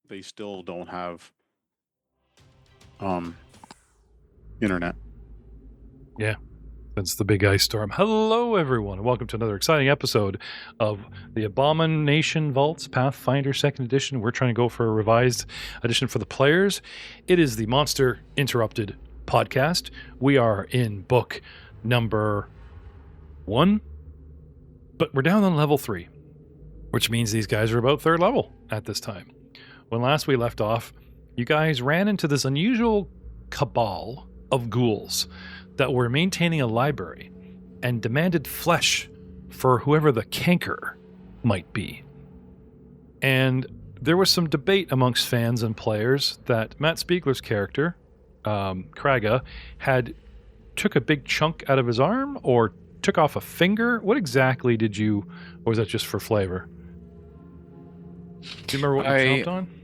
they still don't have internet. Yeah, that's the big ice storm. Hello, everyone, and welcome to another exciting episode of the Abomination Vaults Pathfinder 2nd Edition. We're trying to go for a revised edition for the players. It is the Monster Interrupted podcast. We are in book number 1, but we're down on level 3, which means these guys are about 3rd level at this time. When last we left off, you guys ran into this unusual cabal of ghouls that were maintaining a library and demanded flesh for whoever the canker might be. And there was some debate amongst fans and players that Matt Spiegler's character, Kraga, had took a big chunk out of his arm or took off a finger. What exactly did you, or was that just for flavor? Do you remember what you chomped on?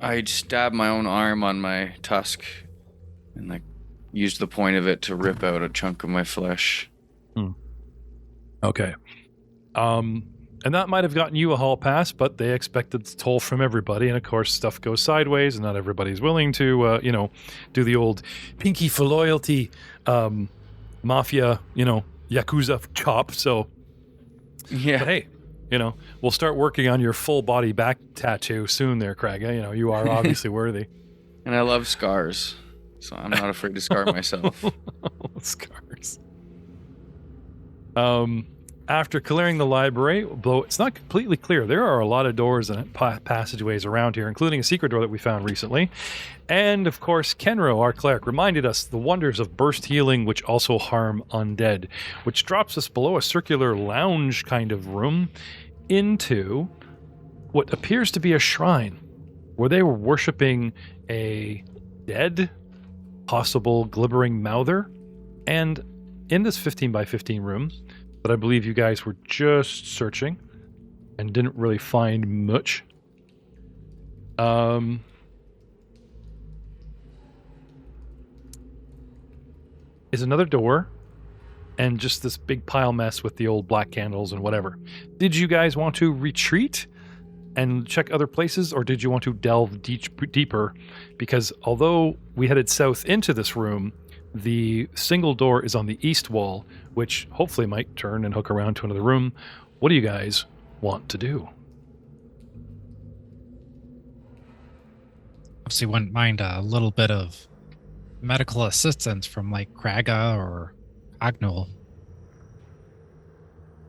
I stabbed my own arm on my tusk and used the point of it to rip out a chunk of my flesh. Okay. And that might have gotten you a hall pass, but they expected the toll from everybody, and of course stuff goes sideways, and not everybody's willing to, do the old pinky for loyalty, mafia, Yakuza chop, so... Yeah. But hey, we'll start working on your full body back tattoo soon there, Kraga. You are obviously worthy. And I love scars, so I'm not afraid to scar myself. Scars. After clearing the library, though it's not completely clear, there are a lot of doors and passageways around here, including a secret door that we found recently. And of course, Kenro, our cleric, reminded us the wonders of burst healing, which also harm undead, which drops us below a circular lounge kind of room into what appears to be a shrine, where they were worshipping a dead, possible glibbering mouther. And in this 15 by 15 room that I believe you guys were just searching and didn't really find much, is another door and just this big pile mess with the old black candles and whatever. Did you guys want to retreat and check other places, or did you want to delve deeper? Because although we headed south into this room, the single door is on the east wall, which hopefully might turn and hook around to another room. What do you guys want to do? Obviously wouldn't mind a little bit of medical assistance from Kraga or Agnol.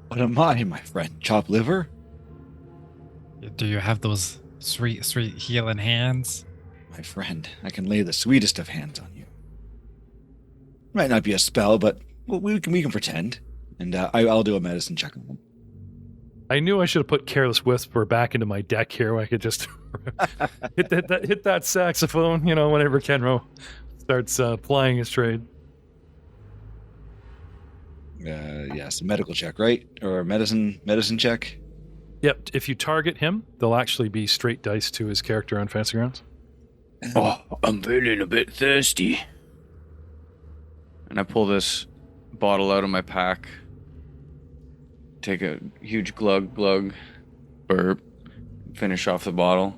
What am I, my friend? Chop liver? Do you have those sweet healing hands? My friend, I can lay the sweetest of hands on you. Might not be a spell, but we can pretend. And I'll do a medicine check on them. I knew I should have put Careless Whisper back into my deck here where I could just hit that saxophone, whenever Kenro starts plying his trade. Yes, a medical check, right? Or a medicine check? Yep, if you target him, they'll actually be straight dice to his character on Fantasy Grounds. Oh, I'm feeling a bit thirsty. And I pull this bottle out of my pack, take a huge glug, burp, finish off the bottle.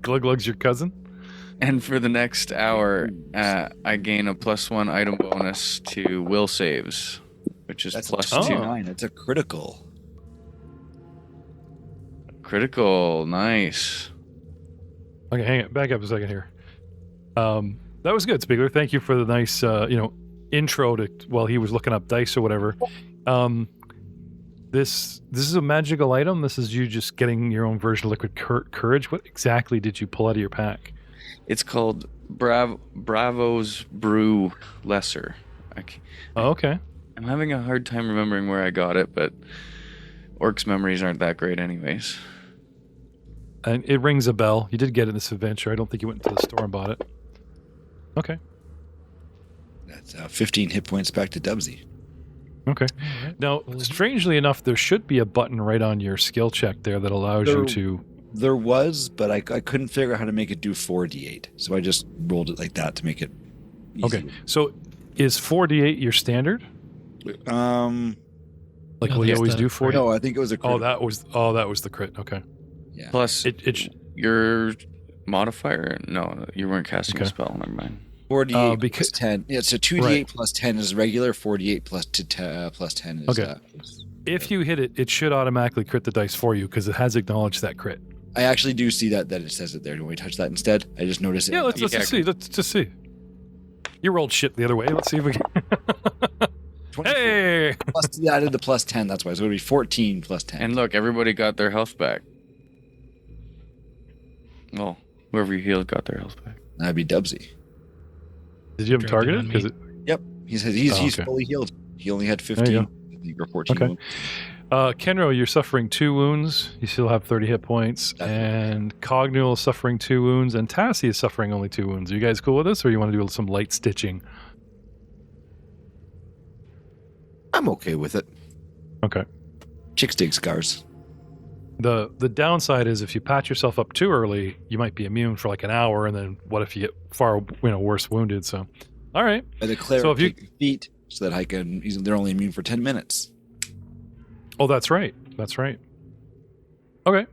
Glug's your cousin? And for the next hour, I gain a +1 item bonus to will saves, which is That's +2. 9. It's a critical. Critical, nice. Okay, hang it. Back up a second here. That was good, Spiegler. Thank you for the nice, intro to while he was looking up dice or whatever. This is a magical item. This is you just getting your own version of liquid courage. What exactly did you pull out of your pack? It's called Bravo's Brew Lesser. Okay. I'm having a hard time remembering where I got it, but Orc's memories aren't that great anyways. And it rings a bell. You did get it in this adventure. I don't think you went into the store and bought it. Okay. That's 15 hit points back to Dubsy. Okay. Now, strangely enough, there should be a button right on your skill check there that allows you to... There was, but I couldn't figure out how to make it do 4d8. So I just rolled it like that to make it easy. Okay. So is 4d8 your standard? Like, No, will you that's always the do 40? No, I think it was a critical. Oh, that was the crit. Okay. Yeah. Plus, It your modifier? No, you weren't casting a Okay. spell. Never mind. 48 because- plus 10. Yeah, so 2d8 Right. plus 10 is regular. 48 plus 10 is. Okay. If you hit it, it should automatically crit the dice for you because it has acknowledged that crit. I actually do see that it says it there. Do we touch that instead? I just noticed it. Yeah, let's just see. Let's just see. You rolled shit the other way. Let's see if we can. 24. Hey! Plus, yeah, I did the plus 10. That's why. So it would be 14 plus 10. And look, everybody got their health back. Well, whoever you healed got their health back. That'd be Dubsy. Did you have him Dropped it targeted? on me. Because it. Yep. He's okay. fully healed. He only had There 15. you Or 14. Okay. Kenro, you're suffering 2 wounds. You still have 30 hit points. And Cognul is suffering 2 wounds. And Tassie is suffering only 2 wounds. Are you guys cool with this? Or you want to do some light stitching? I'm okay with it. Okay. Chicks dig scars. The downside is if you patch yourself up too early, you might be immune for like an hour. And then what if you get far worse wounded? So, all right. I declare So if you- feet so that I can. They're only immune for 10 minutes. Oh, that's right. That's right. Okay.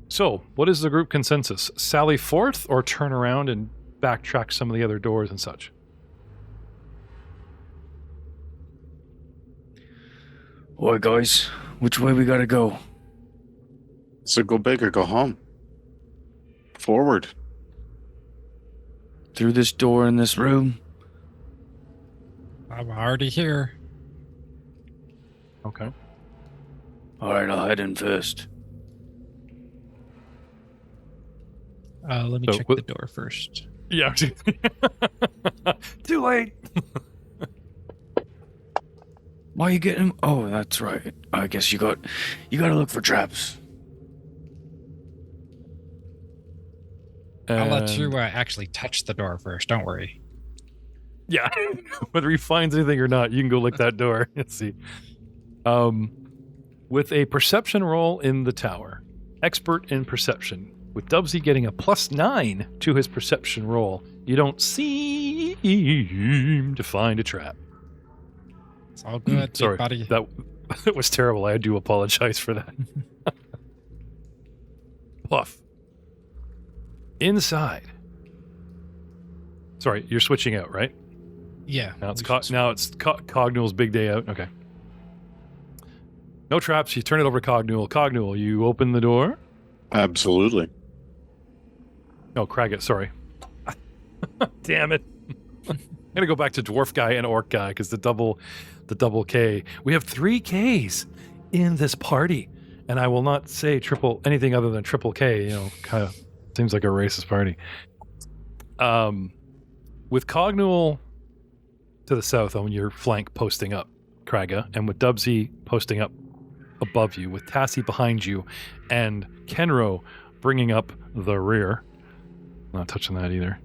So, what is the group consensus? Sally forth or turn around and backtrack some of the other doors and such? Oi, guys, which way we gotta go? So go big or go home. Forward. Through this door in this room? I'm already here. Okay. All right, I'll head in first. Let me So check what- the door first. Yeah. Too late. Why are you getting? Oh, that's right. I guess you gotta look for traps. I'll let And- you actually touch the door first. Don't worry. Yeah. Whether he finds anything or not, you can go lick that door. Let's see. With a perception roll in the tower, expert in perception, with Dubsy getting a +9 to his perception roll, you don't seem to find a trap. It's all good, big Sorry, buddy. that was terrible. I do apologize for that. Puff. Inside. Sorry, you're switching out, right? Yeah. Now it's we should- Cognul's big day out. Okay. No traps. You turn it over to Cognul. Cognul, you open the door. Absolutely. No, Cragget. Sorry. Damn it. I'm gonna go back to dwarf guy and orc guy because the double K. We have 3 Ks in this party, and I will not say anything other than triple K. Kind of seems like a racist party. With Cognul to the south on your flank posting up, Kraga, and with Dubsy posting up above you, with Tassie behind you, and Kenro bringing up the rear. Not touching that either.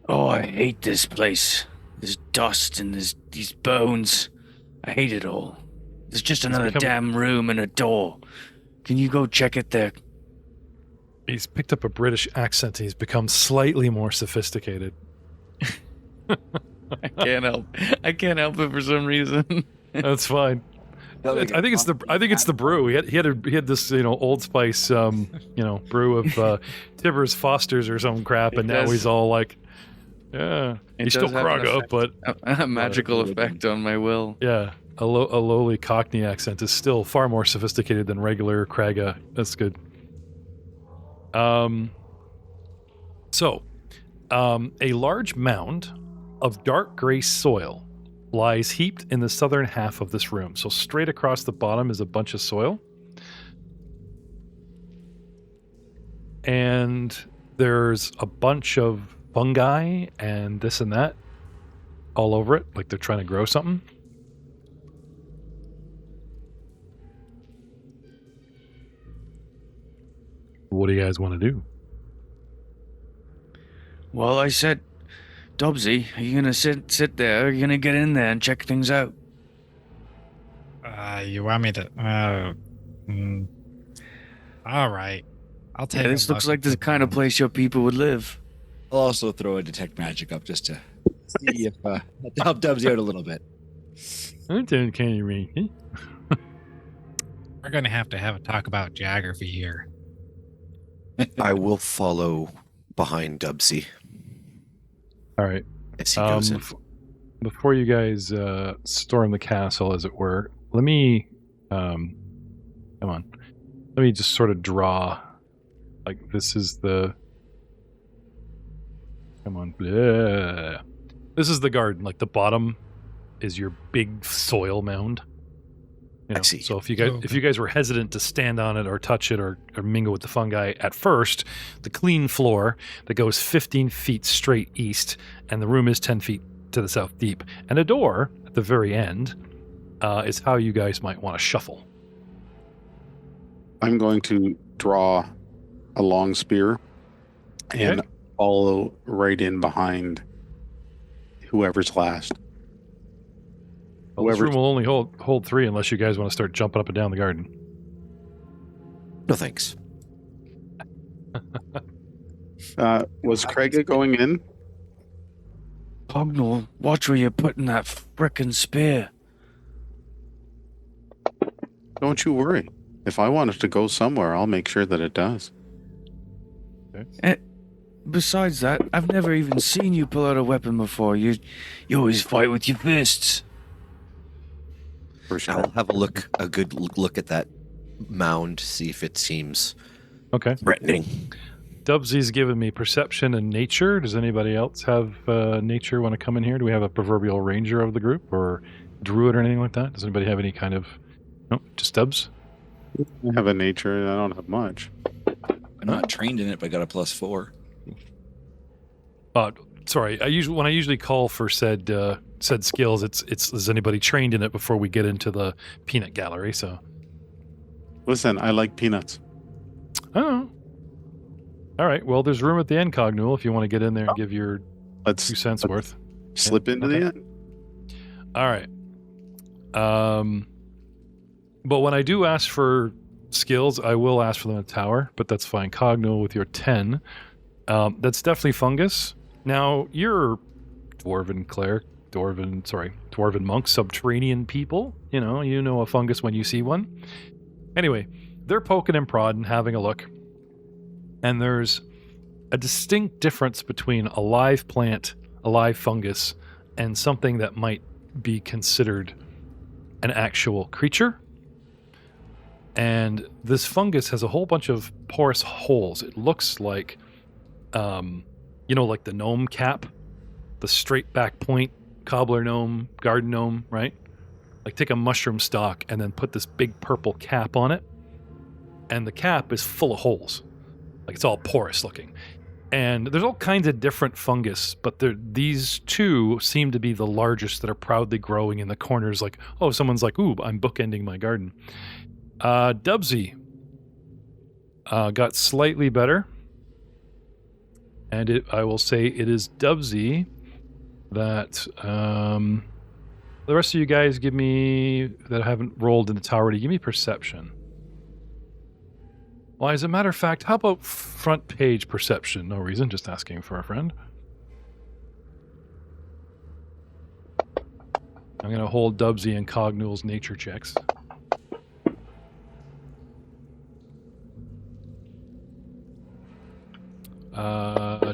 Oh, I hate this place. There's dust and there's these bones. I hate it all. There's just another damn room and a door. Can you go check it there? He's picked up a British accent and he's become slightly more sophisticated. I can't help. I can't help it for some reason. That's fine. I think it's the brew. He had this Old Spice brew of Tibbers Foster's or some crap, and now does. he's all like, yeah, It he's still does have an Kraga, effect. but A magical effect on my will. yeah, a lowly Cockney accent is still far more sophisticated than regular Kraga. That's good. So, a large mound of dark gray soil lies heaped in the southern half of this room. So straight across the bottom is a bunch of soil. And there's a bunch of fungi and this and that all over it, like they're trying to grow something. What do you guys want to do? Well, I said, Dubsy, are you gonna sit there? Are you gonna get in there and check things out? You want me to? All right. I'll take. Yeah, this looks like the kind of place your people would live. I'll also throw a detect magic up just to see if to help Dubsy out a little bit. I don't can't read. We're gonna have a talk about geography here. I will follow behind Dubsy All right. as he goes in. Before you guys storm the castle, as it were, let me come on. Let me just sort of draw. Like, this is the. Come on. Blah. This is the garden. Like, the bottom is your big soil mound. You know? I see. So if you guys were hesitant to stand on it or touch it or mingle with the fungi at first, the clean floor that goes 15 feet straight east, and the room is 10 feet to the south deep, and a door at the very end is how you guys might want to shuffle. I'm going to draw a long spear and follow right in behind whoever's last. Well, this room will only hold 3 unless you guys want to start jumping up and down the garden. No thanks. Was Craig going in? Cognal, watch where you're putting that frickin' spear. Don't you worry. If I want it to go somewhere, I'll make sure that it does. Besides that, I've never even seen you pull out a weapon before. You always fight with your fists. For sure. I'll have a good look at that mound, see if it seems Okay. threatening. Dubsy's given me perception and nature. Does anybody else have nature want to come in here? Do we have a proverbial ranger of the group or druid or anything like that? Does anybody have any kind of... No, just Dubs? I have a nature and I don't have much. I'm not trained in it, but I got a +4. Sorry, when I usually call for said skills, it's is anybody trained in it before we get into the peanut gallery? So, Listen, I like peanuts. oh, all right. Well, there's room at the end, Cognul, if you want to get in there and give your Let's 2 cents worth. slip into the end. All right. But when I do ask for skills, I will ask for them in the tower, but that's fine. Cognul with your 10. That's definitely fungus. Now, you're dwarven monk, subterranean people. You know a fungus when you see one. Anyway, they're poking and prodding, having a look. And there's a distinct difference between a live plant, a live fungus, and something that might be considered an actual creature. And this fungus has a whole bunch of porous holes. It looks like, like the gnome cap, the straight back point, cobbler gnome, garden gnome, right? Like take a mushroom stalk and then put this big purple cap on it. And the cap is full of holes. Like it's all porous looking. And there's all kinds of different fungus, but these two seem to be the largest that are proudly growing in the corners. Like, oh, someone's like, ooh, I'm bookending my garden. Dubsy got slightly better. And I will say it is Dubsy that the rest of you guys give me, that haven't rolled in the tower, to give me perception. Well, as a matter of fact, how about front page perception? No reason, just asking for a friend. I'm going to hold Dubsy and Cognul's nature checks.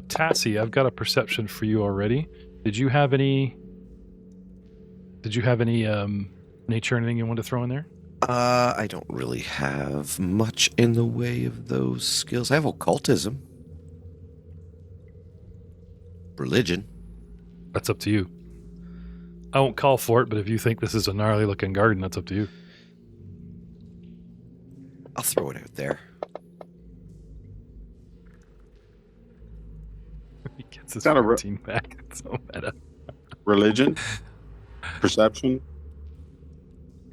Tassie, I've got a perception for you already. Did you have any nature or anything you want to throw in there? I don't really have much in the way of those skills. I have occultism. Religion. That's up to you. I won't call for it, but if you think this is a gnarly looking garden, that's up to you. I'll throw it out there. He gets his Got a 14 back. It's so meta. Religion? Perception?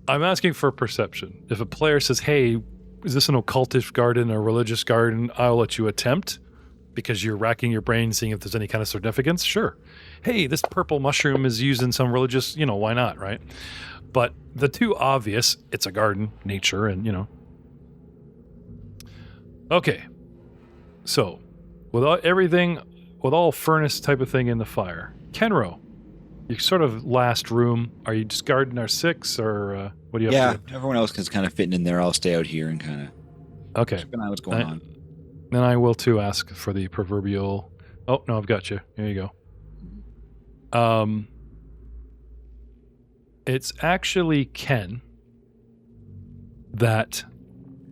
I'm asking for perception. If a player says, hey, is this an occultish garden or religious garden? I'll let you attempt because you're racking your brain seeing if there's any kind of significance. Sure. Hey, this purple mushroom is used in some religious, why not, right? But the two obvious, it's a garden, nature, and, Okay. So, with all furnace type of thing in the fire, Kenro, your sort of last room, are you just guarding our 6 or what do you have to do? Everyone else is kind of fitting in there. I'll stay out here and kind of Okay. check out what's going on. Then I will too ask for the proverbial. Oh no, I've got you. Here you go. It's actually Ken that,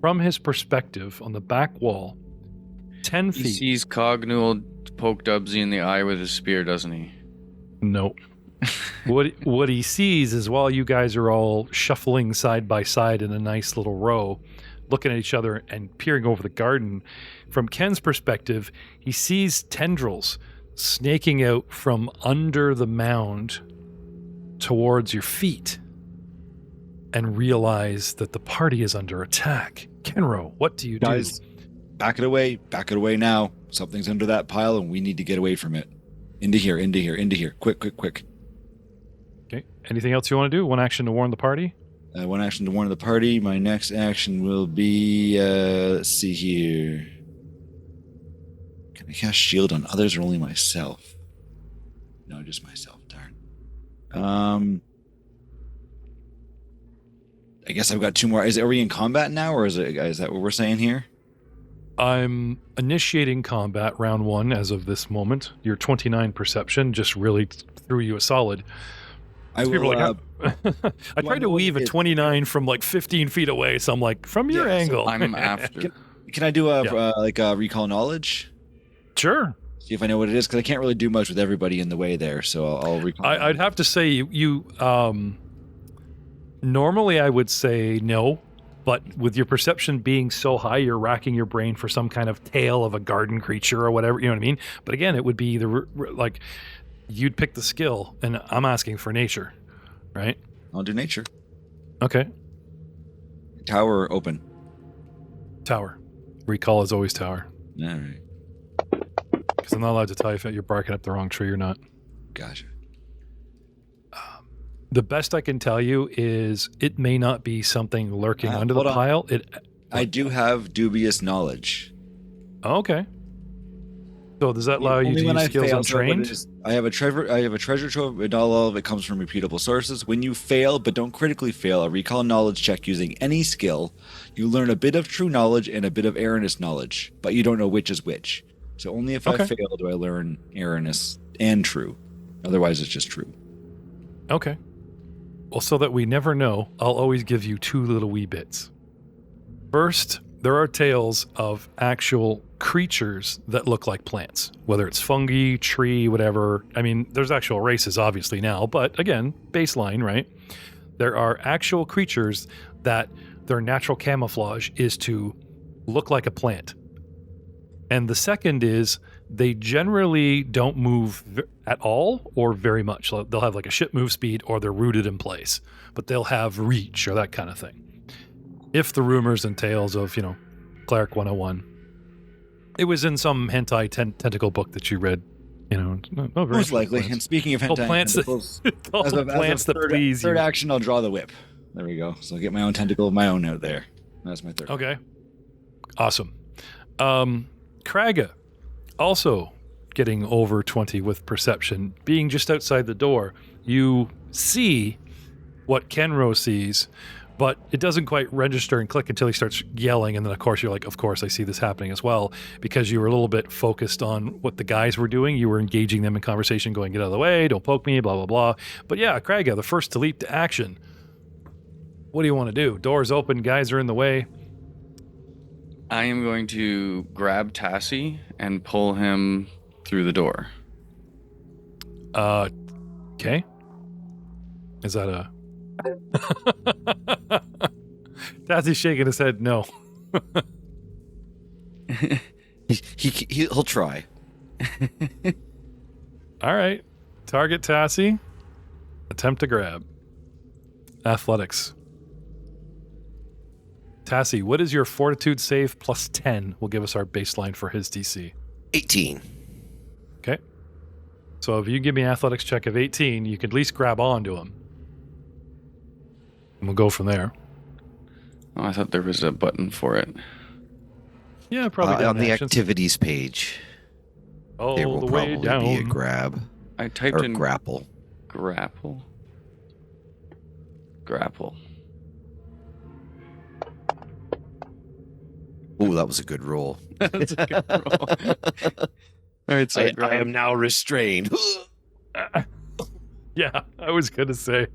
from his perspective on the back wall, 10 He feet. sees Cognool poke Dubsy in the eye with his spear, doesn't he? No. What he sees is while you guys are all shuffling side by side in a nice little row, looking at each other and peering over the garden, from Ken's perspective, he sees tendrils snaking out from under the mound towards your feet and realize that the party is under attack. Kenro, what do you Guys, do? back it away now. Something's under that pile and we need to get away from it. Into here. Quick. Okay. Anything else you want to do? One action to warn the party? One action to warn the party. My next action will be, let's see here. Can I cast shield on others or only myself? No, just myself, darn. I guess I've got 2 more. Are we in combat now, or is that what we're saying here? I'm initiating combat round 1 as of this moment. Your 29 perception just really threw you a solid. I People will. are like, I tried to weave a 29 from like 15 feet away, so I'm like, from your Yeah, so angle. I'm after. Can I do a Yeah. recall knowledge? Sure. See if I know what it is, because I can't really do much with everybody in the way there. So I'll recall. I'd have to say you normally I would say no, but with your perception being so high, you're racking your brain for some kind of tail of a garden creature or whatever, you know what I mean? But again, it would be like you'd pick the skill, and I'm asking for nature, right? I'll do nature. Okay. Tower open. Tower. Recall is always tower. All right. Because I'm not allowed to tell you if you're barking up the wrong tree or not. Gotcha. The best I can tell you is it may not be something lurking under the hold on. pile. I do have dubious knowledge. Okay. So does that allow you Only to when use I skills fail, untrained? so I have a treasure trove, and all of it comes from reputable sources. When you fail, but don't critically fail, a recall knowledge check using any skill, you learn a bit of true knowledge and a bit of erroneous knowledge, but you don't know which is which. So only if Okay. I fail do I learn erroneous and true. Otherwise, it's just true. Okay. Well, so that we never know, I'll always give you 2 little wee bits. First, there are tales of actual creatures that look like plants, whether it's fungi, tree, whatever. I mean, there's actual races obviously now, but again, baseline, right? There are actual creatures that their natural camouflage is to look like a plant. And the second is they generally don't move at all or very much. They'll have like a ship move speed or they're rooted in place, but they'll have reach or that kind of thing. If the rumors and tales of, Cleric 101, it was in some hentai tentacle book that you read, not very Most likely. plants. And speaking of All hentai, plants tentacles, all as of plants that please third you. action, I'll draw the whip. There we go. So I'll get my own tentacle of my own out there. That's my third. Okay. Awesome. Kraga, also getting over 20 with perception, being just outside the door, you see what Kenro sees, but it doesn't quite register and click until he starts yelling, and then of course you're like, of course I see this happening as well, because you were a little bit focused on what the guys were doing. You were engaging them in conversation, going, get out of the way, don't poke me, blah, blah, blah. But yeah, Kraga, the first to leap to action. What do you want to do? Doors open, guys are in the way. I am going to grab Tassie and pull him through the door. Okay. Is that a... Tassie's shaking his head no. He'll try. All right. Target Tassie. Attempt to grab. Athletics. Tassie, what is your fortitude save plus 10? Will give us our baseline for his DC. 18. Okay. So if you give me an athletics check of 18, you could at least grab onto him. And we'll go from there. Oh, I thought there was a button for it. Yeah, probably down on the actions. activities page, Oh, there will the way probably be a down. grab I typed or in grapple. grapple. Oh, that was a good roll. That's a good roll. All right, so I am now restrained. Yeah, I was going to say.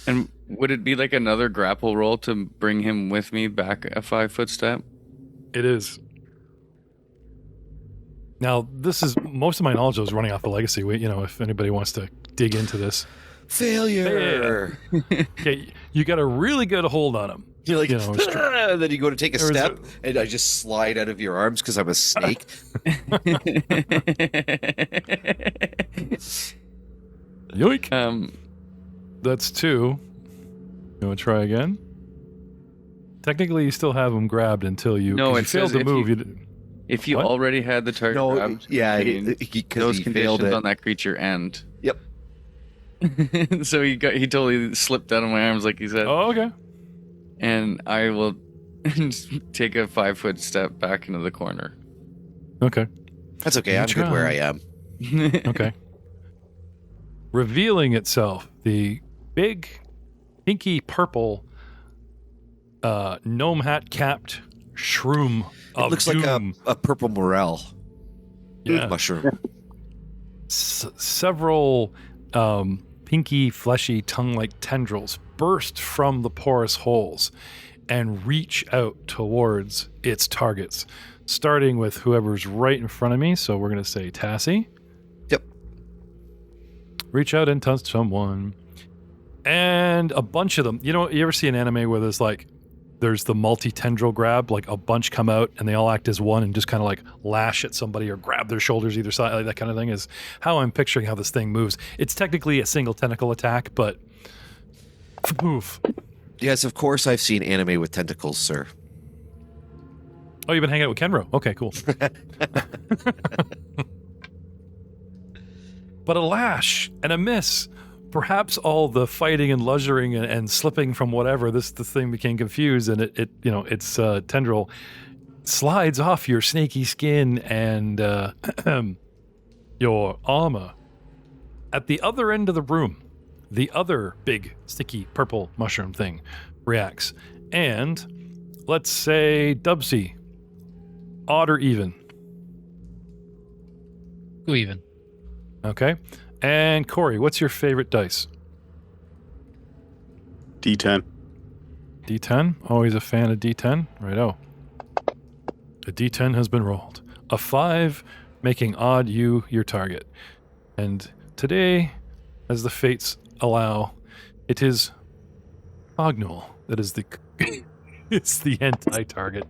And would it be like another grapple roll to bring him with me back a 5-foot step? It is. Now, this is most of my knowledge was running off the legacy. If anybody wants to dig into this. Failure. Okay, you got a really good hold on him. You're like, and then you go to take a step, and I just slide out of your arms because I'm a snake. Yoink. That's 2. You want to try again? Technically, you still have him grabbed until you. No, 'cause it you failed says to move. if you What? already had the target grabbed, yeah, those because he failed conditions it. on that creature end. Yep. So he totally slipped out of my arms, like he said. Oh, okay. And I will take a 5-foot step back into the corner. Okay. That's okay. You I'm good where I am. Okay. Revealing itself, the big, pinky purple, gnome hat capped shroom of It looks doom. like a purple morel Yeah. mushroom. Several pinky, fleshy, tongue-like tendrils burst from the porous holes and reach out towards its targets, starting with whoever's right in front of me. So we're going to say Tassie. Yep. Reach out and touch someone. And a bunch of them. You ever see an anime where there's the multi-tendril grab, like a bunch come out and they all act as one and just kind of like lash at somebody or grab their shoulders either side, like that kind of thing is how I'm picturing how this thing moves. It's technically a single tentacle attack, but poof. Yes, of course I've seen anime with tentacles, sir. Oh, you've been hanging out with Kenro. Okay, cool. But a lash and a miss. Perhaps all the fighting and lushering and slipping from whatever, the thing became confused, and its tendril slides off your snaky skin and your armor. At the other end of the room, the other big, sticky, purple mushroom thing reacts. And let's say Dubsy, odd or even? Go even. Okay. And Corey, what's your favorite dice? D10. D10? Always a fan of D10? Righto. A D10 has been rolled. A 5, making odd you your target. And today, as the fates allow, it is Ognol that is it's the anti-target.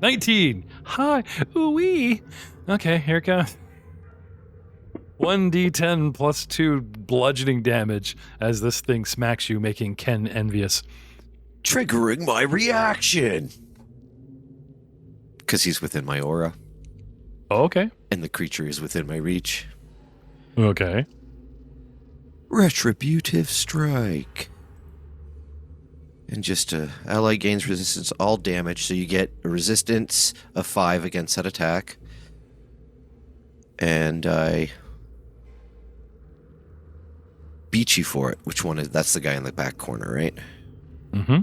19! Hi! Ooh-wee! Okay, here it goes. 1d10 plus 2 bludgeoning damage as this thing smacks you, making Ken envious. Triggering my reaction. Because he's within my aura. Oh, okay. And the creature is within my reach. Okay. Retributive strike. And just ally gains resistance to all damage, so you get a resistance of 5 against that attack. And I beat you for it. Which one is that's the guy in the back corner, right? Mm-hmm.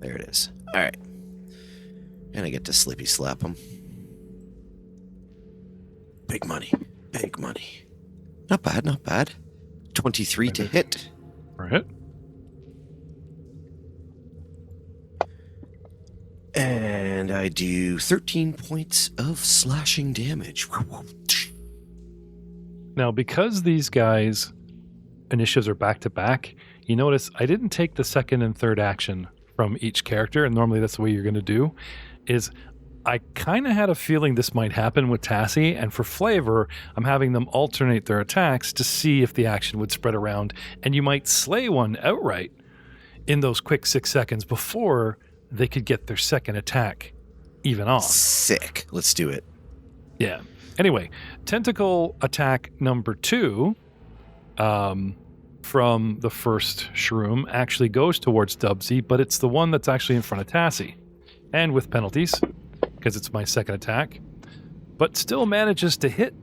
There it is. Alright. And I get to slippy slap him. Big money. Big money. Not bad, not bad. 23 to hit. Right. And I do 13 points of slashing damage. Now, because these guys' initiatives are back-to-back, you notice I didn't take the second and third action from each character, and normally that's the way you're going to do, is I kind of had a feeling this might happen with Tassie, and for flavor, I'm having them alternate their attacks to see if the action would spread around, and you might slay one outright in those quick 6 seconds before they could get their second attack even off. Sick. Let's do it. Yeah. Anyway, tentacle attack number 2 from the first shroom actually goes towards Dubsy, but it's the one that's actually in front of Tassie. And with penalties, because it's my second attack, but still manages to hit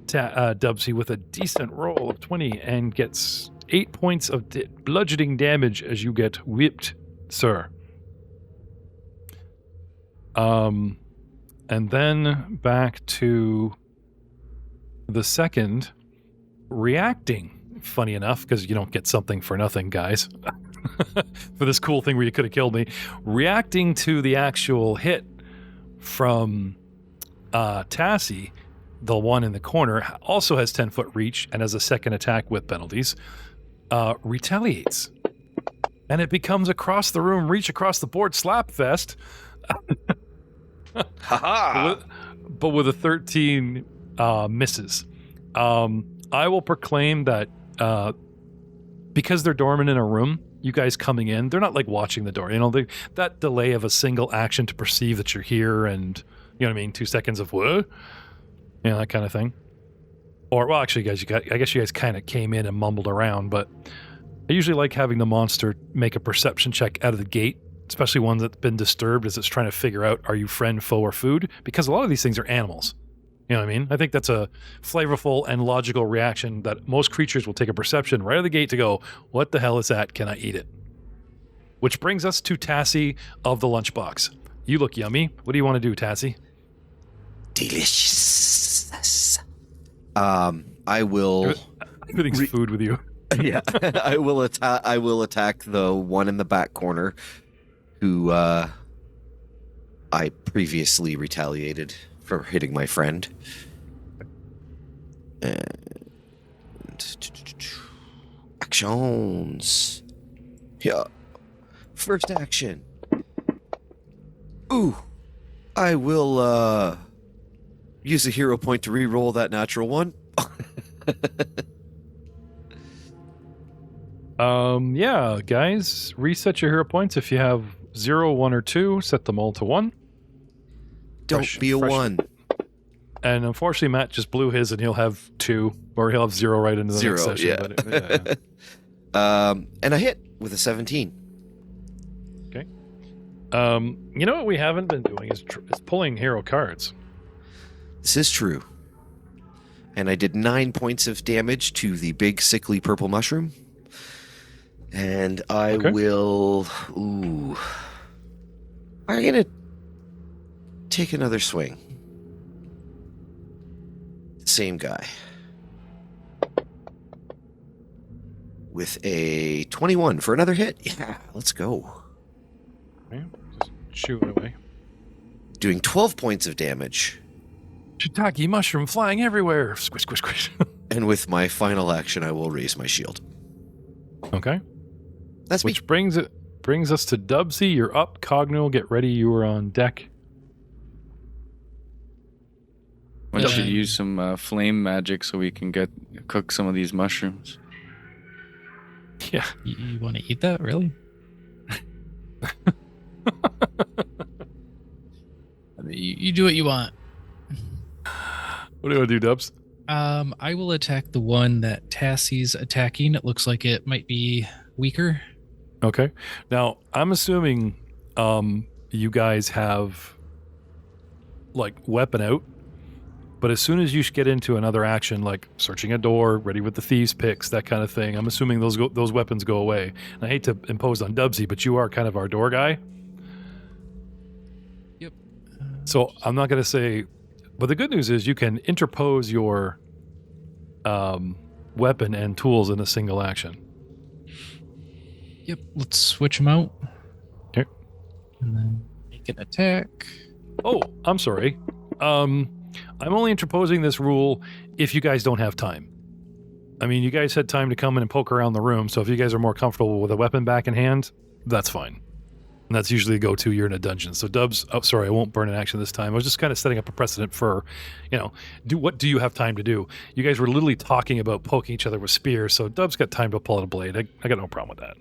Dubsy with a decent roll of 20 and gets 8 points of bludgeoning damage as you get whipped, sir. And then back to the second, reacting. Funny enough, because you don't get something for nothing, guys. For this cool thing where you could have killed me. Reacting to the actual hit from Tassie, the one in the corner, also has 10-foot reach and has a second attack with penalties. Retaliates. And it becomes across the room, reach across the board, slap fest. But with a 13 misses. I will proclaim that because they're dormant in a room, you guys coming in, they're not like watching the door. You know, that delay of a single action to perceive that you're here and, you know what I mean, 2 seconds of what? You know, that kind of thing. Or, well, actually, guys, I guess you guys kind of came in and mumbled around, but I usually like having the monster make a perception check out of the gate, especially one that's been disturbed as it's trying to figure out, are you friend, foe, or food? Because a lot of these things are animals. You know what I mean? I think that's a flavorful and logical reaction that most creatures will take a perception right out of the gate to go, what the hell is that? Can I eat it? Which brings us to Tassie of the lunchbox. You look yummy. What do you want to do, Tassie? Delicious. I will. Everything's food with you. Yeah, I will attack the one in the back corner, who I previously retaliated for hitting my friend. And actions. Yeah. First action. Ooh. I will use a hero point to re-roll that natural one. Yeah, guys, reset your hero points. If you have 0, 1, or 2, set them all to 1. Don't be a 1. And unfortunately, Matt just blew his, and he'll have 2, or he'll have 0 right into the 0, next session. yeah. But And a hit with a 17. Okay. You know what we haven't been doing is pulling hero cards. This is true. And I did 9 points of damage to the big sickly purple mushroom. And I will... Ooh. I'm going to take another swing. Same guy. With a 21 for another hit. Yeah, let's go. Okay, just shooting away. Doing 12 points of damage. Shiitake mushroom flying everywhere. Squish, squish, squish. And with my final action, I will raise my shield. Okay. That's me. Which brings us to Dubsy. You're up. Cogno, get ready. You are on deck. Why don't you use some flame magic so we can cook some of these mushrooms? Yeah. You want to eat that, really? I mean, you do what you want. What do you want to do, Dubs? I will attack the one that Tassie's attacking. It looks like it might be weaker. Okay. Now, I'm assuming you guys have, like, weapon out. But as soon as you get into another action, like searching a door, ready with the thieves' picks, that kind of thing, I'm assuming those weapons go away. And I hate to impose on Dubsy, but you are kind of our door guy. Yep. So I'm not going to say... But the good news is you can interpose your weapon and tools in a single action. Yep. Let's switch them out. Okay. And then make an attack. Oh, I'm sorry. I'm only interposing this rule if you guys don't have time. I mean, you guys had time to come in and poke around the room, so if you guys are more comfortable with a weapon back in hand, that's fine. And that's usually the go-to. You're in a dungeon. So Dubs, oh, sorry, I won't burn an action this time. I was just kind of setting up a precedent for, what do you have time to do? You guys were literally talking about poking each other with spears, so Dubs got time to pull out a blade. I got no problem with that.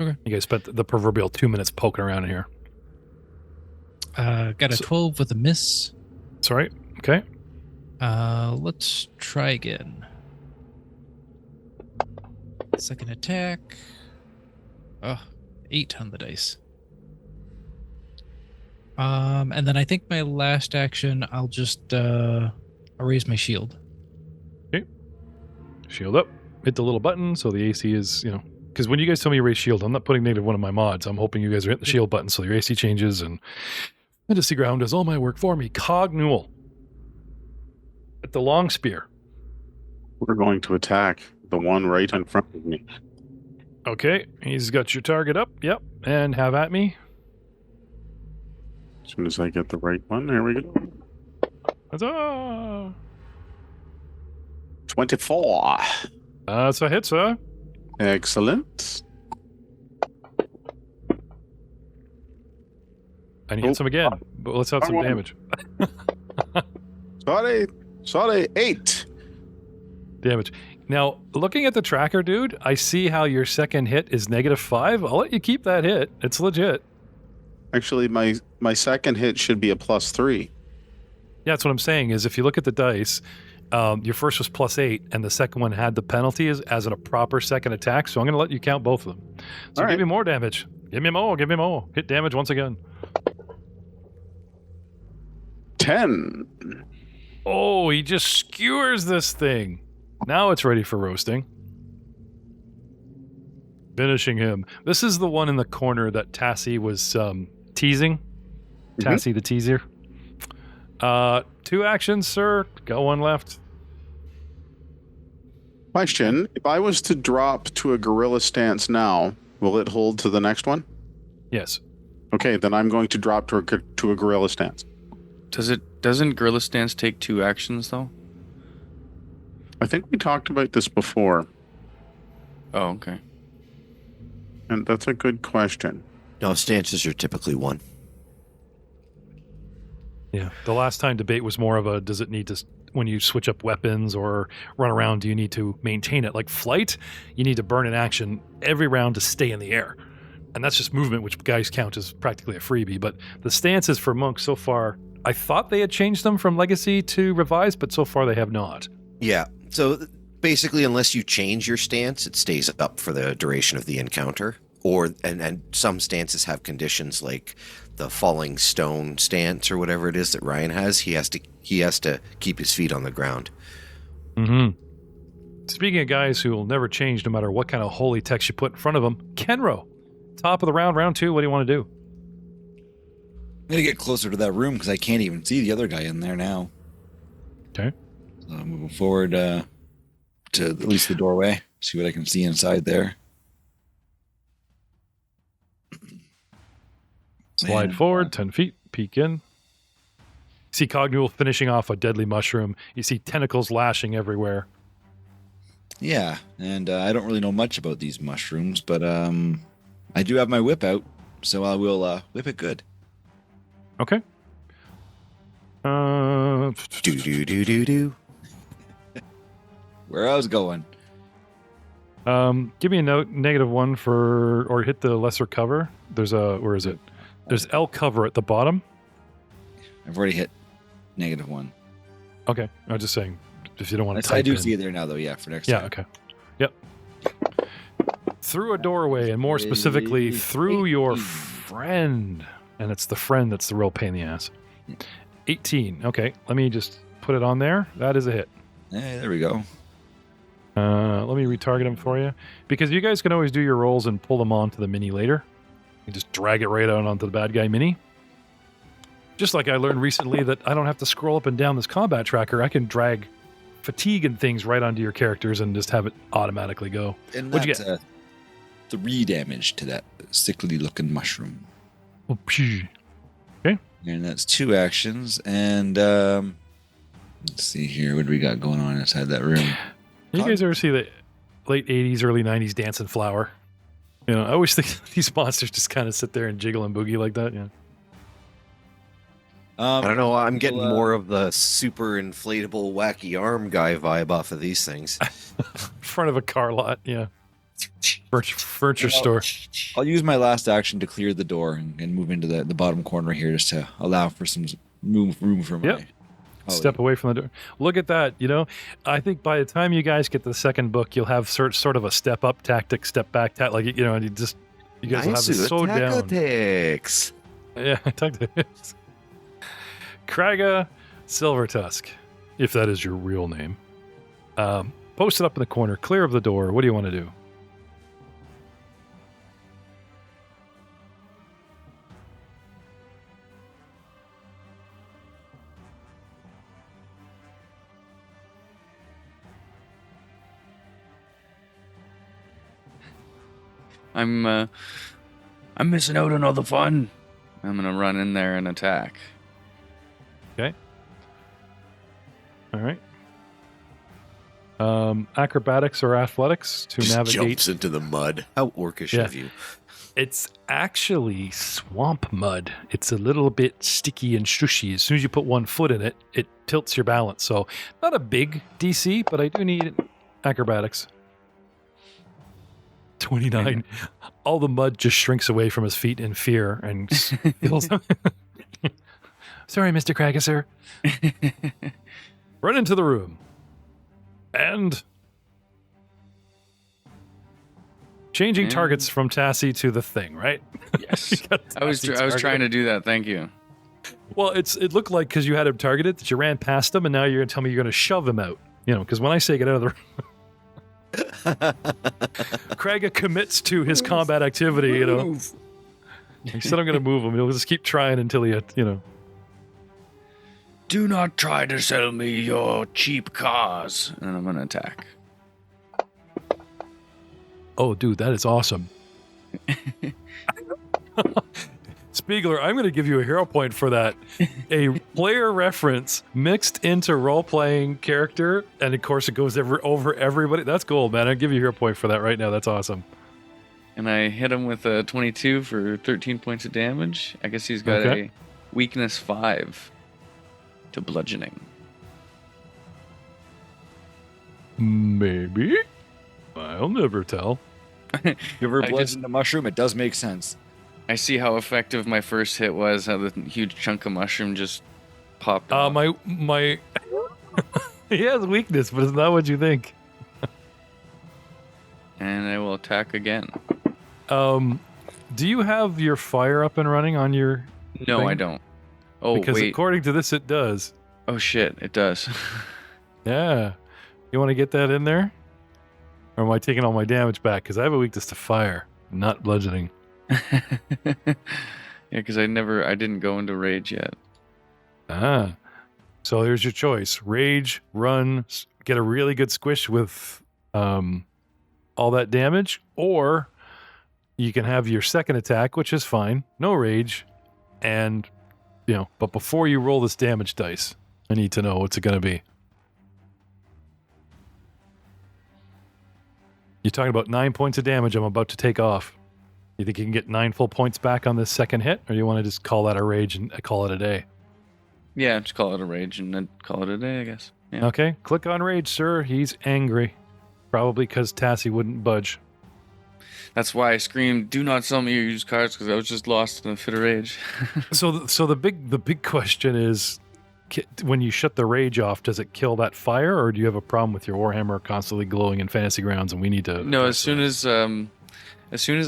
Okay. You guys spent the proverbial 2 minutes poking around in here. Got a 12 with a miss. That's all right. Okay. Let's try again. Second attack. 8 on the dice. And then I think my last action, I'll just I'll raise my shield. Okay. Shield up. hit the little button so the AC is, because when you guys tell me you raise shield, I'm not putting -1 in my mods. I'm hoping you guys are hitting the shield button so your AC changes, and Fantasy Ground does all my work for me. Cognual at the long spear. We're going to attack the one right in front of me. Okay, he's got your target up. Yep, and have at me. As soon as I get the right one, there we go. Huzzah! 24. That's a hit, sir. Excellent. And he hits him again, but let's have some damage. Sorry. 8. Damage. Now, looking at the tracker, dude, I see how your second hit is -5. I'll let you keep that hit. It's legit. Actually, my second hit should be a +3. Yeah, that's what I'm saying, is if you look at the dice, your first was +8, and the second one had the penalty as a proper second attack, so I'm going to let you count both of them. So give me more damage. Give me more. Hit damage once again. 10. Oh, he just skewers this thing. Now it's ready for roasting. Finishing him. This is the one in the corner that Tassie was teasing. Tassie the teaser. 2 actions, sir. Got 1 left. Question: if I was to drop to a gorilla stance now, will it hold to the next one? Yes. Okay, then I'm going to drop to a gorilla stance. Doesn't Gorilla Stance take 2 actions though? I think we talked about this before, Oh, okay. and that's a good question. No, stances are typically 1. Yeah. The last time debate was more of a, does it need to, when you switch up weapons or run around, do you need to maintain it? Like flight, you need to burn an action every round to stay in the air. And that's just movement, which guys count as practically a freebie. But the stances for monks so far, I thought they had changed them from Legacy to Revised, but so far they have not. Yeah. So basically, unless you change your stance, it stays up for the duration of the encounter. And some stances have conditions like the falling stone stance or whatever it is that Ryan has. He has to keep his feet on the ground. Mm-hmm. Speaking of guys who will never change no matter what kind of holy text you put in front of them, Kenro, top of the round 2. What do you want to do? I'm going to get closer to that room because I can't even see the other guy in there now. Okay. So I'm moving forward to at least the doorway, see what I can see inside there. Slide forward 10 feet, peek in. See Cognual finishing off a deadly mushroom. You see tentacles lashing everywhere. Yeah, and I don't really know much about these mushrooms, but I do have my whip out, so I will whip it good. Okay. Do. Where I was going. Give me a note, -1 for, or hit the lesser cover. There's where is it? There's L cover at the bottom. I've already hit -1. Okay. I was just saying, if you don't want to type I do in. see it there now, though, yeah, for next Yeah, time. okay. Yep. Through a doorway, and more specifically, through your friend. And it's the friend that's the real pain in the ass. 18. Okay, let me just put it on there. That is a hit. Hey, there we go. Let me retarget him for you. Because you guys can always do your rolls and pull them onto the mini later. You just drag it right out onto the bad guy mini. Just like I learned recently that I don't have to scroll up and down this combat tracker. I can drag fatigue and things right onto your characters and just have it automatically go. And What'd you that's 3 damage to that sickly-looking mushroom. Oh, phew. Okay. And that's 2 actions. And let's see here. What do we got going on inside that room? You guys ever see the late 80s, early 90s Dancing Flower? You know, I always think these monsters just kind of sit there and jiggle and boogie like that. Yeah. I don't know. I'm getting more of the super inflatable wacky arm guy vibe off of these things. Front of a car lot. Yeah. Furniture store. I'll use my last action to clear the door and move into the bottom corner here just to allow for some room for my... Step away from the door. Look at that. You know, I think by the time you guys get to the second book, you'll have sort of a step up tactic, step back tactic. Like, you know, and you guys will have this so down. Tactics. Yeah, tactics. Kraga Silvertusk, if that is your real name. Post it up in the corner. Clear of the door. What do you want to do? I'm missing out on all the fun. I'm gonna run in there and attack. Okay. All right. Acrobatics or athletics to Just navigate. jumps into the mud. How orcish Yeah. of you. It's actually swamp mud. It's a little bit sticky and shushy. As soon as you put 1 foot in it, it tilts your balance. So not a big DC, but I do need acrobatics. 29. All the mud just shrinks away from his feet in fear and feels. Sorry, Mr. Kraga, sir. Run into the room. And changing And- targets from Tassie to the thing, right? Yes. You got I was Tassie trying targeted. to do that. Thank you. Well, it looked like because you had him targeted that you ran past him, and now you're gonna tell me you're gonna shove him out. You know, because when I say get out of the room, Kraga commits to his combat activity. You know, he said I'm gonna move him. He'll just keep trying until he, you know. Do not try to sell me your cheap cars. And I'm gonna attack. Oh, dude, that is awesome. Spiegler, I'm going to give you a hero point for that. A player reference mixed into role-playing character, and of course it goes over everybody. That's gold, man. I'll give you a hero point for that right now. That's awesome. And I hit him with a 22 for 13 points of damage. I guess he's got Okay. a weakness 5 to bludgeoning. Maybe. I'll never tell. You ever I bludgeon the mushroom? It does make sense. I see how effective my first hit was, how the huge chunk of mushroom just popped off. My he has weakness, but it's not what you think. And I will attack again. Do you have your fire up and running on your No, thing? I don't. Oh, because wait. according to this it does. Oh, shit. It does. Yeah. You want to get that in there? Or am I taking all my damage back? Because I have a weakness to fire, not bludgeoning. Yeah, because I didn't go into rage yet. Ah. So here's your choice. Rage, run, get a really good squish with all that damage, or you can have your second attack, which is fine. No rage. And, you know, but before you roll this damage dice, I need to know what's it going to be. You're talking about 9 points of damage I'm about to take off. You think you can get 9 full points back on this second hit, or you want to just call that a rage and call it a day? Yeah, just call it a rage and then call it a day, I guess. Yeah. Okay, click on rage, sir. He's angry. Probably because Tassie wouldn't budge. That's why I screamed, "Do not sell me your used cars," because I was just lost in a fit of rage. So the big question is, when you shut the rage off, does it kill that fire, or do you have a problem with your Warhammer constantly glowing in Fantasy Grounds, and we need to? No, as soon as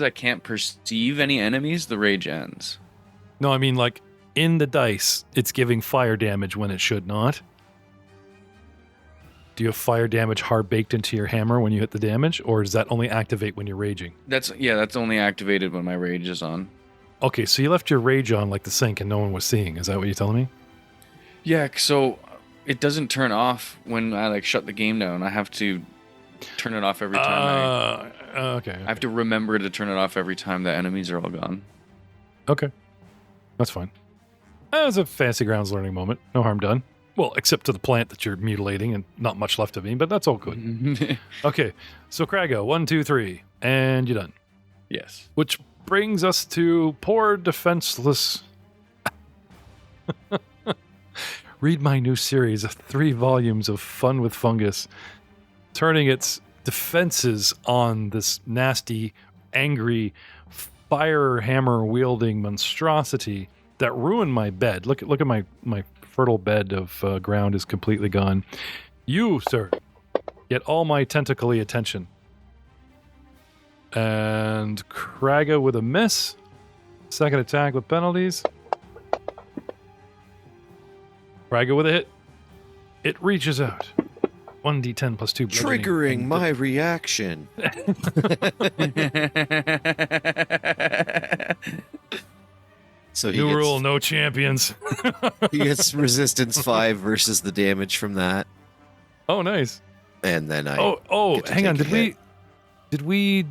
I can't perceive any enemies, the rage ends. No, I mean like in the dice, it's giving fire damage when it should not. Do you have fire damage hard baked into your hammer when you hit the damage, or does that only activate when you're raging? That's only activated when my rage is on. Okay, so you left your rage on like the sink and no one was seeing. Is that what you're telling me? Yeah, so it doesn't turn off when I like shut the game down. I have to turn it off every time. Okay. I have to remember to turn it off every time the enemies are all gone. Okay. That's fine. That was a Fantasy Grounds learning moment. No harm done. Well, except to the plant that you're mutilating and not much left of me, but that's all good. Okay, so Kraga, 1, 2, 3, and you're done. Yes. Which brings us to poor defenseless. Read my new series of 3 volumes of Fun with Fungus, turning its defenses on this nasty, angry, fire hammer wielding monstrosity that ruined my bed. Look at my fertile bed of ground is completely gone. You, sir, get all my tentacly attention. And Kraga with a miss. Second attack with penalties. Kraga with a hit. It reaches out 1d10 plus 2 bludgeoning. Triggering my reaction. So New rule, no champions. he gets resistance 5 versus the damage from that. Oh, nice. And then I hang on. take a hit. Did we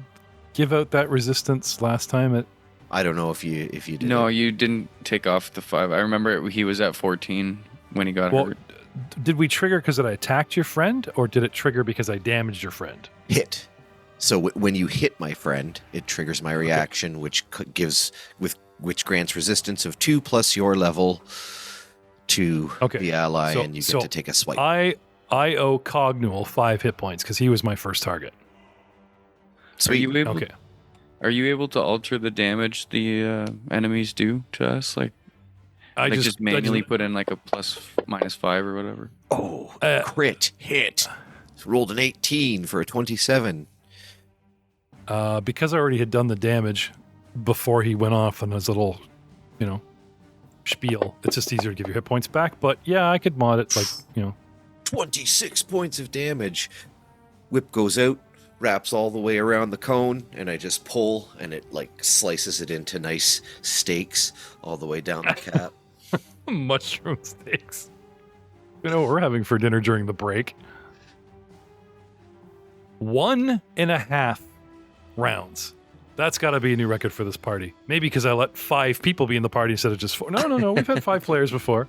give out that resistance last time at I don't know if you did. No, it. you didn't take off the 5. I remember he was at 14 when he got hurt. Did we trigger because I attacked your friend, or did it trigger because I damaged your friend? Hit. So when you hit my friend, it triggers my reaction, which grants resistance of 2 plus your level to the ally, and you get to take a swipe. I owe Cognual 5 hit points because he was my first target. Sweet. Are you able to alter the damage the enemies do to us? I just manually put in like a ±5 or whatever. Oh, crit hit. Rolled an 18 for a 27. Because I already had done the damage before he went off on his little, spiel. It's just easier to give your hit points back. But yeah, I could mod it 26 points of damage. Whip goes out, wraps all the way around the cone, and I just pull, and it slices it into nice steaks all the way down the cap. Mushroom steaks. You know what we're having for dinner during the break? 1.5 rounds. That's got to be a new record for this party. Maybe because I let 5 people be in the party instead of just 4. No. We've had 5 players before.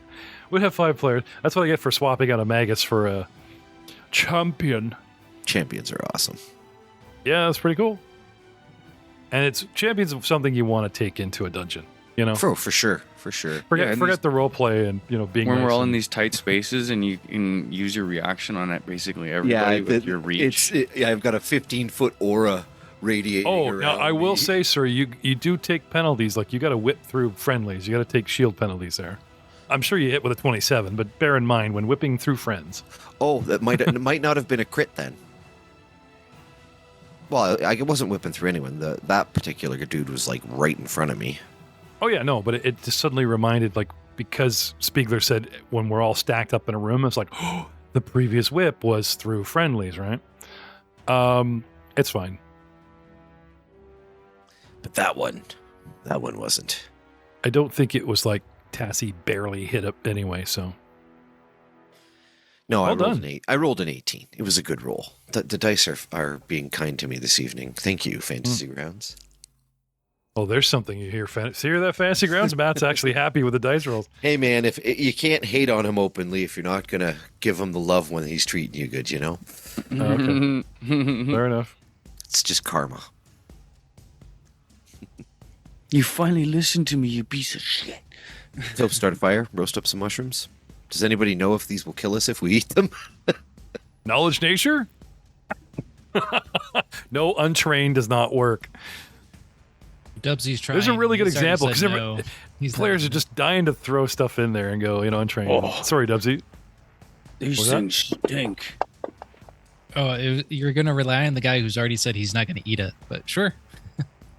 We have 5 players. That's what I get for swapping out a Magus for a champion. Champions are awesome. Yeah, that's pretty cool. And it's champions of something you want to take into a dungeon. For sure. Forget the role play and being when nice we're all in these tight spaces and you can use your reaction on it basically everybody with your reach. I've got a 15-foot aura radiating around. Now I will say, sir, you do take penalties. You got to whip through friendlies. You got to take shield penalties there. I'm sure you hit with a 27, but bear in mind when whipping through friends. Oh, that might not have been a crit then. Well, I wasn't whipping through anyone. That particular dude was right in front of me. Oh yeah, no, but it just suddenly reminded, because Spiegler said when we're all stacked up in a room, it's the previous whip was through friendlies, right? It's fine. But that one wasn't. I don't think it was Tassie barely hit up anyway, so. No, I rolled an 18. It was a good roll. The dice are being kind to me this evening. Thank you, Fantasy Grounds. Oh, there's something you hear. Hear that, Fantasy Grounds? Matt's actually happy with the dice rolls. Hey, man, if you can't hate on him openly if you're not going to give him the love when he's treating you good, Okay. Fair enough. It's just karma. You finally listened to me, you piece of shit. So start a fire, roast up some mushrooms. Does anybody know if these will kill us if we eat them? Knowledge nature? No, untrained does not work. Dubsy's trying. There's a really good He's already example said no. players are just dying to throw stuff in there and go, untrained. Oh. Sorry, Dubsy. These things stink. You're going to rely on the guy who's already said he's not going to eat it, but sure.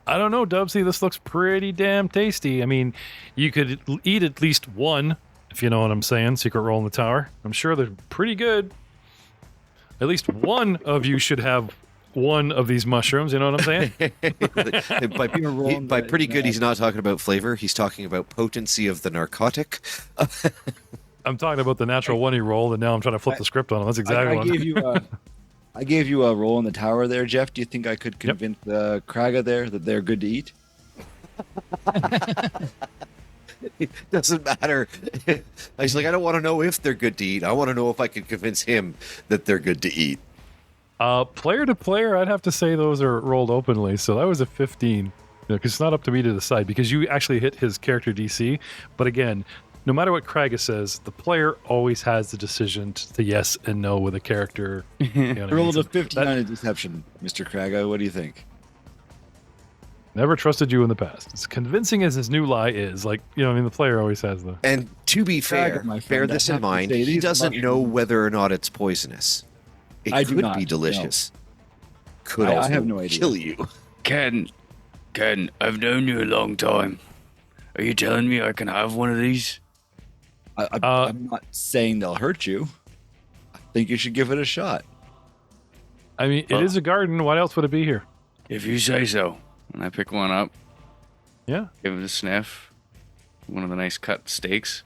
I don't know, Dubsy. This looks pretty damn tasty. I mean, you could eat at least one, if you know what I'm saying. Secret roll in the tower. I'm sure they're pretty good. At least one of you should have one of these mushrooms. You know what I'm saying? By pretty good, he's not talking about flavor. He's talking about potency of the narcotic. I'm talking about the natural one he rolled, and now I'm trying to flip the script on him. That's exactly what I gave you a roll in the tower there, Jeff. Do you think I could convince Kraga there that they're good to eat? It doesn't matter. He's I don't want to know if they're good to eat. I want to know if I can convince him that they're good to eat. Player to player, I'd have to say those are rolled openly. So that was a 15. Because it's not up to me to decide, because you actually hit his character DC. But again, no matter what Kraga says, the player always has the decision to yes and no with a character. Rolled a 15 on a deception, Mr. Kraga. What do you think? Never trusted you in the past. As convincing as his new lie is, the player always has the. And to be fair, Kraga, my bear friend, this I in have to mind, say, he these doesn't know mushrooms- whether or not it's poisonous. It I do could not, be delicious. Could I also have no idea. kill you. Ken, I've known you a long time. Are you telling me I can have one of these? I'm not saying they'll hurt you. think you should give it a shot. I mean, it is a garden. What else would it be here? If you say so. And I pick one up. Yeah. Give it a sniff. One of the nice cut steaks.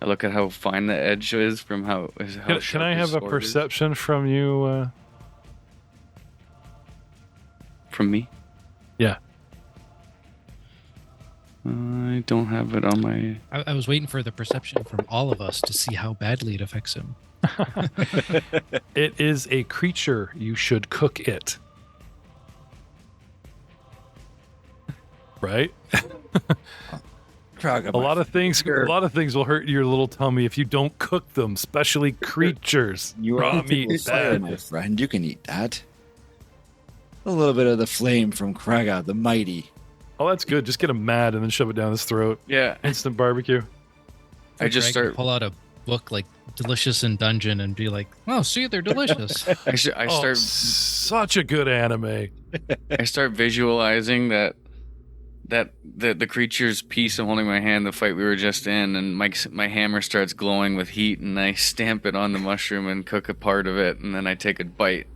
I look at how fine the edge is from how. Can I have a perception from you? From me? Yeah. I don't have it on my. I was waiting for the perception from all of us to see how badly it affects him. It is a creature. You should cook it. Right? A lot of things will hurt your little tummy if you don't cook them, especially creatures. Raw meat, bad. My friend, you can eat that. A little bit of the flame from Kraga, the mighty. Oh, that's good. Just get him mad and then shove it down his throat. Yeah. Instant barbecue. I just start. Pull out a book like Delicious in Dungeon and be like, "Oh, see, they're delicious." I start. Such a good anime. I start visualizing that the creature's piece I'm holding in my hand, the fight we were just in, and my hammer starts glowing with heat, and I stamp it on the mushroom and cook a part of it, and then I take a bite.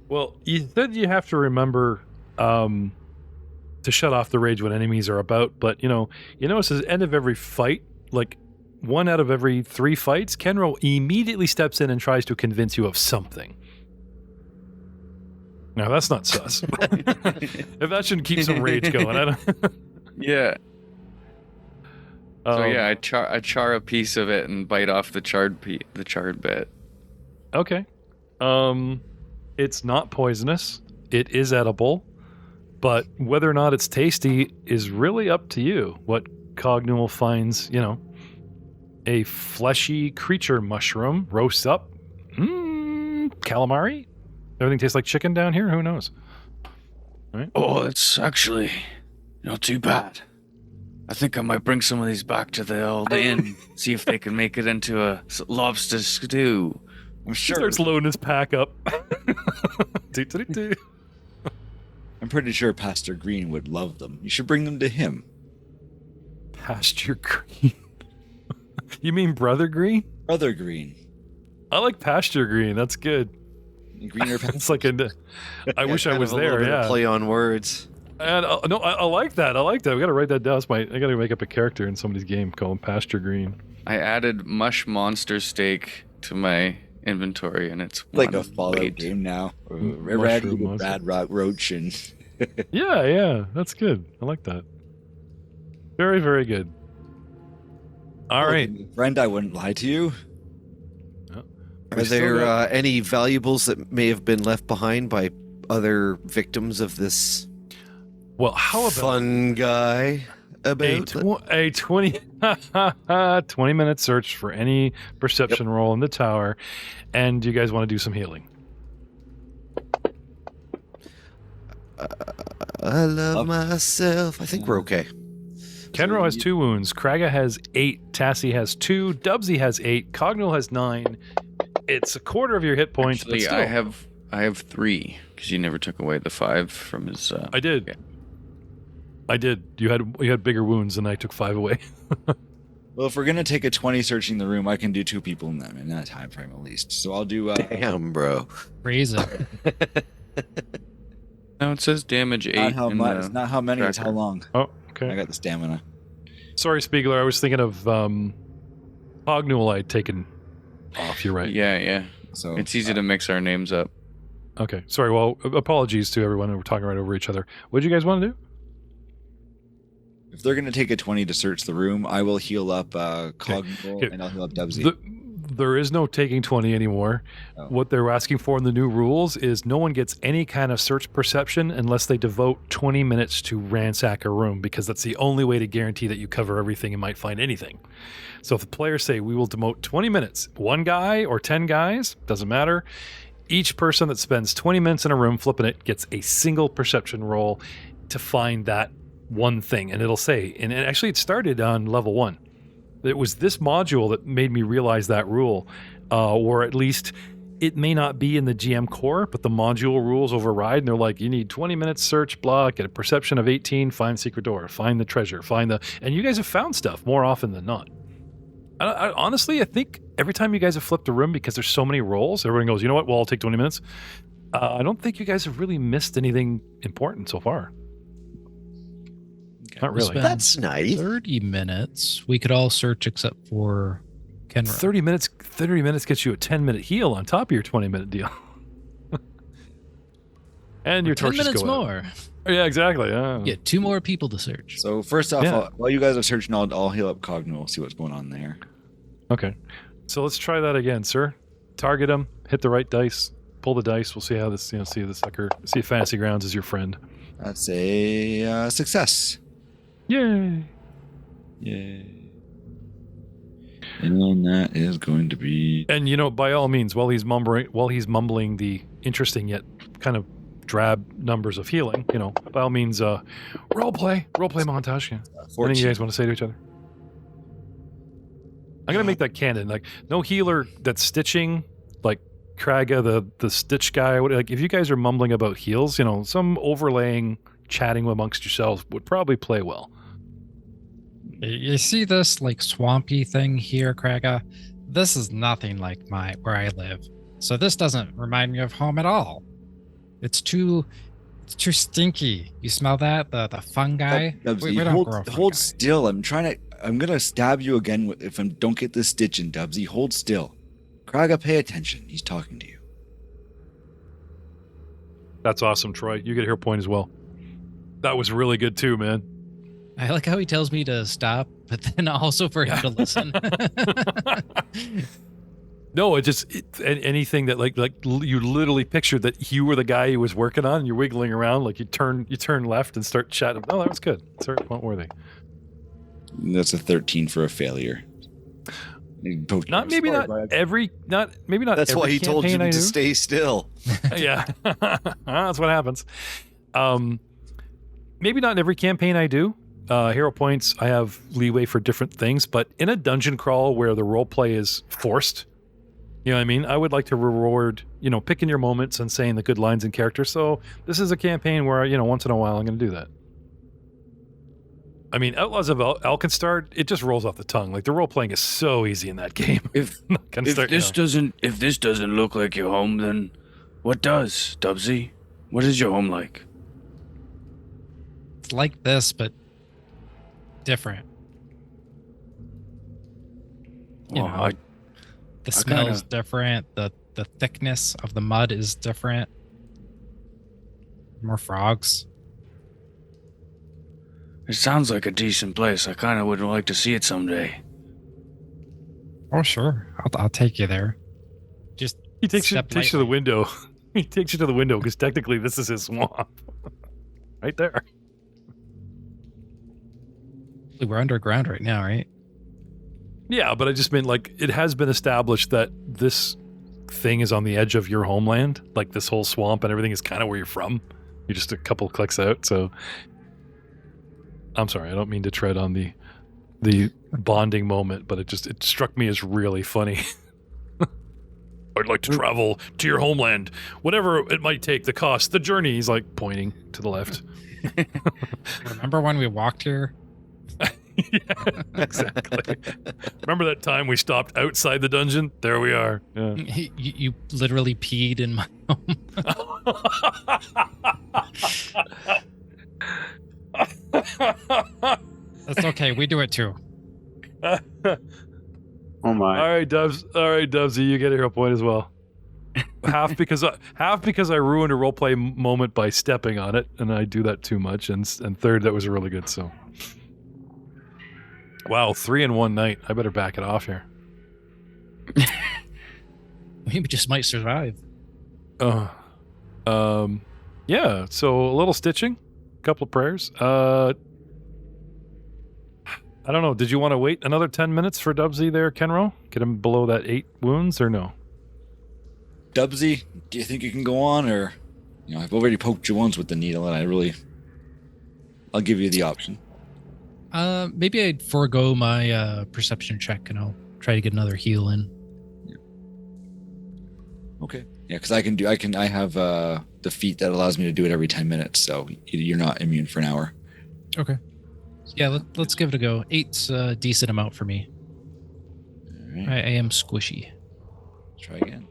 Well, you said you have to remember to shut off the rage when enemies are about, but you notice at the end of every fight, like 1 out of every 3 fights, Kenro immediately steps in and tries to convince you of something. Now that's not sus. If that shouldn't keep some rage going, I don't. Yeah. So yeah, I char a piece of it and bite off the charred bit. Okay. It's not poisonous. It is edible, but whether or not it's tasty is really up to you. What Cognul finds, a fleshy creature mushroom roasts up. Calamari? Everything tastes like chicken down here? Who knows? Right? Oh, it's actually not too bad. I think I might bring some of these back to the old inn, see if they can make it into a lobster stew. I'm sure. He starts loading his pack up. I'm pretty sure Pastor Green would love them. You should bring them to him. Pasture Green? You mean Brother Green? Brother Green. I like Pasture Green. That's good. Greener It's like I wish I was there. Yeah. Play on words. And no, I like that. I like that. We got to write that down. I got to make up a character in somebody's game called Pasture Green. I added mush monster steak to my inventory, and it's like a Fallout game now. Red Roach and yeah, that's good. I like that. Very, very good. All right, friend. I wouldn't lie to you. Are there any valuables that may have been left behind by other victims of this? Well, how about fun guy? About a 20-minute search for any perception roll in the tower, and you guys want to do some healing? I love myself. I think we're okay. Kenro has 2 wounds. Kraga has 8. Tassie has 2. Dubsy has 8. Cognul has 9. It's a quarter of your hit points. Actually, but still. I have 3 because you never took away the 5 from his. I did. Yeah. I did. You had bigger wounds, and I took 5 away. Well, if we're gonna take a 20 searching the room, I can do 2 people in that time frame at least. So I'll do. Damn, bro. Raise it. No, it says damage 8. Not how much. It's not how many. tracker. It's how long. Oh, okay. I got the stamina. Sorry, Spiegler. I was thinking of Cognul I'd taken off. You're right. Yeah. So it's easy to mix our names up. Okay. Sorry. Well, apologies to everyone. We're talking right over each other. What did you guys want to do? If they're going to take a 20 to search the room, I will heal up Cognul and I'll heal up Dubsy. There is no taking 20 anymore. Oh. What they're asking for in the new rules is no one gets any kind of search perception unless they devote 20 minutes to ransack a room, because that's the only way to guarantee that you cover everything and might find anything. So if the players say we will devote 20 minutes, 1 guy or 10 guys, doesn't matter. Each person that spends 20 minutes in a room flipping it gets a single perception roll to find that one thing. And it'll say, and actually it started on level 1. It was this module that made me realize that rule, or at least it may not be in the GM core, but the module rules override, and they're like, you need 20 minutes search, blah, get a perception of 18, find secret door, find the treasure, and you guys have found stuff more often than not. Honestly, I think every time you guys have flipped a room, because there's so many rolls, everyone goes, you know what? Well, I'll take 20 minutes. I don't think you guys have really missed anything important so far. Not really. That's nice. 30 minutes. We could all search except for Kenra. 30 minutes gets you a 10-minute heal on top of your 20-minute deal. And your 10 torches minutes go out. more. Yeah, exactly. Yeah. You get 2 more people to search. So first off, Yeah. while you guys are searching, I'll heal up Cogno. See what's going on there. Okay. So let's try that again, sir. Target him, hit the right dice, pull the dice. We'll see how this, see the sucker, see if Fantasy Grounds is your friend. That's a success. Yay. Yay. And that is going to be... And, by all means, while he's mumbling the interesting yet kind of drab numbers of healing, by all means, role play montage. Yeah. Anything you guys want to say to each other? I'm gonna make that canon. Like, no healer that's stitching, like Kraga, the stitch guy. Like, if you guys are mumbling about heals, some overlaying, chatting amongst yourselves would probably play well. You see this like swampy thing here, Kraga? This is nothing like where I live. So this doesn't remind me of home at all. It's too stinky. You smell that? The fungi? Dubsy, we don't grow hold fungi. still. I'm gonna stab you again if I don't get this stitch in, Dubsy. Hold still. Kraga, pay attention. He's talking to you. That's awesome, Troy. You get a hero point as well. That was really good too, man. I like how he tells me to stop, but then also for him to listen. No, anything that like you literally pictured that you were the guy he was working on, and you're wiggling around like you turn left and start chatting. Oh, that was good. It's hero point worthy. That's a 13 for a failure. Not every. That's why he told you to stay still. Yeah, that's what happens. Maybe not in every campaign I do. Hero points, I have leeway for different things, but in a dungeon crawl where the role play is forced, you know what I mean? I would like to reward, picking your moments and saying the good lines and characters. So this is a campaign where, once in a while I'm going to do that. I mean, Outlaws of Alkenstar, it just rolls off the tongue. Like, the role playing is so easy in that game. If this doesn't look like your home, then what does, Dubsy? What is your home like? It's like this, but different. The smell is different. The thickness of the mud is different. More frogs. It sounds like a decent place. I kind of would like to see it someday. Oh, sure. I'll take you there. Just he takes you to the window. He takes you to the window because technically this is his swamp. Right there. We're underground right now, right? Yeah, but I just meant, like, it has been established that this thing is on the edge of your homeland. Like, this whole swamp and everything is kind of where you're from. You're just a couple clicks out, so... I'm sorry, I don't mean to tread on the bonding moment, but it struck me as really funny. I'd like to travel to your homeland, whatever it might take, the cost, the journey. He's like pointing to the left. Remember when we walked here? Yeah, exactly. Remember that time we stopped outside the dungeon? There we are. Yeah. You literally peed in my home. That's okay. We do it too. Oh my! All right, Dubsy, you get a hero point as well. Half because I ruined a roleplay moment by stepping on it, and I do that too much. And third, that was really good. So, wow, 3 in one night. I better back it off here. We just might survive. Yeah. So a little stitching, a couple of prayers. I don't know. Did you want to wait another 10 minutes for Dubsy there, Kenro? Get him below that 8 wounds, or no? Dubsy, do you think you can go on, or I've already poked you once with the needle, and I'll give you the option. Maybe I'd forego my perception check, and I'll try to get another heal in. Yeah. Okay. Yeah, because I have the feat that allows me to do it every 10 minutes, so you're not immune for an hour. Okay. Yeah, let's give it a go. 8's a decent amount for me. right. I am squishy. Try again.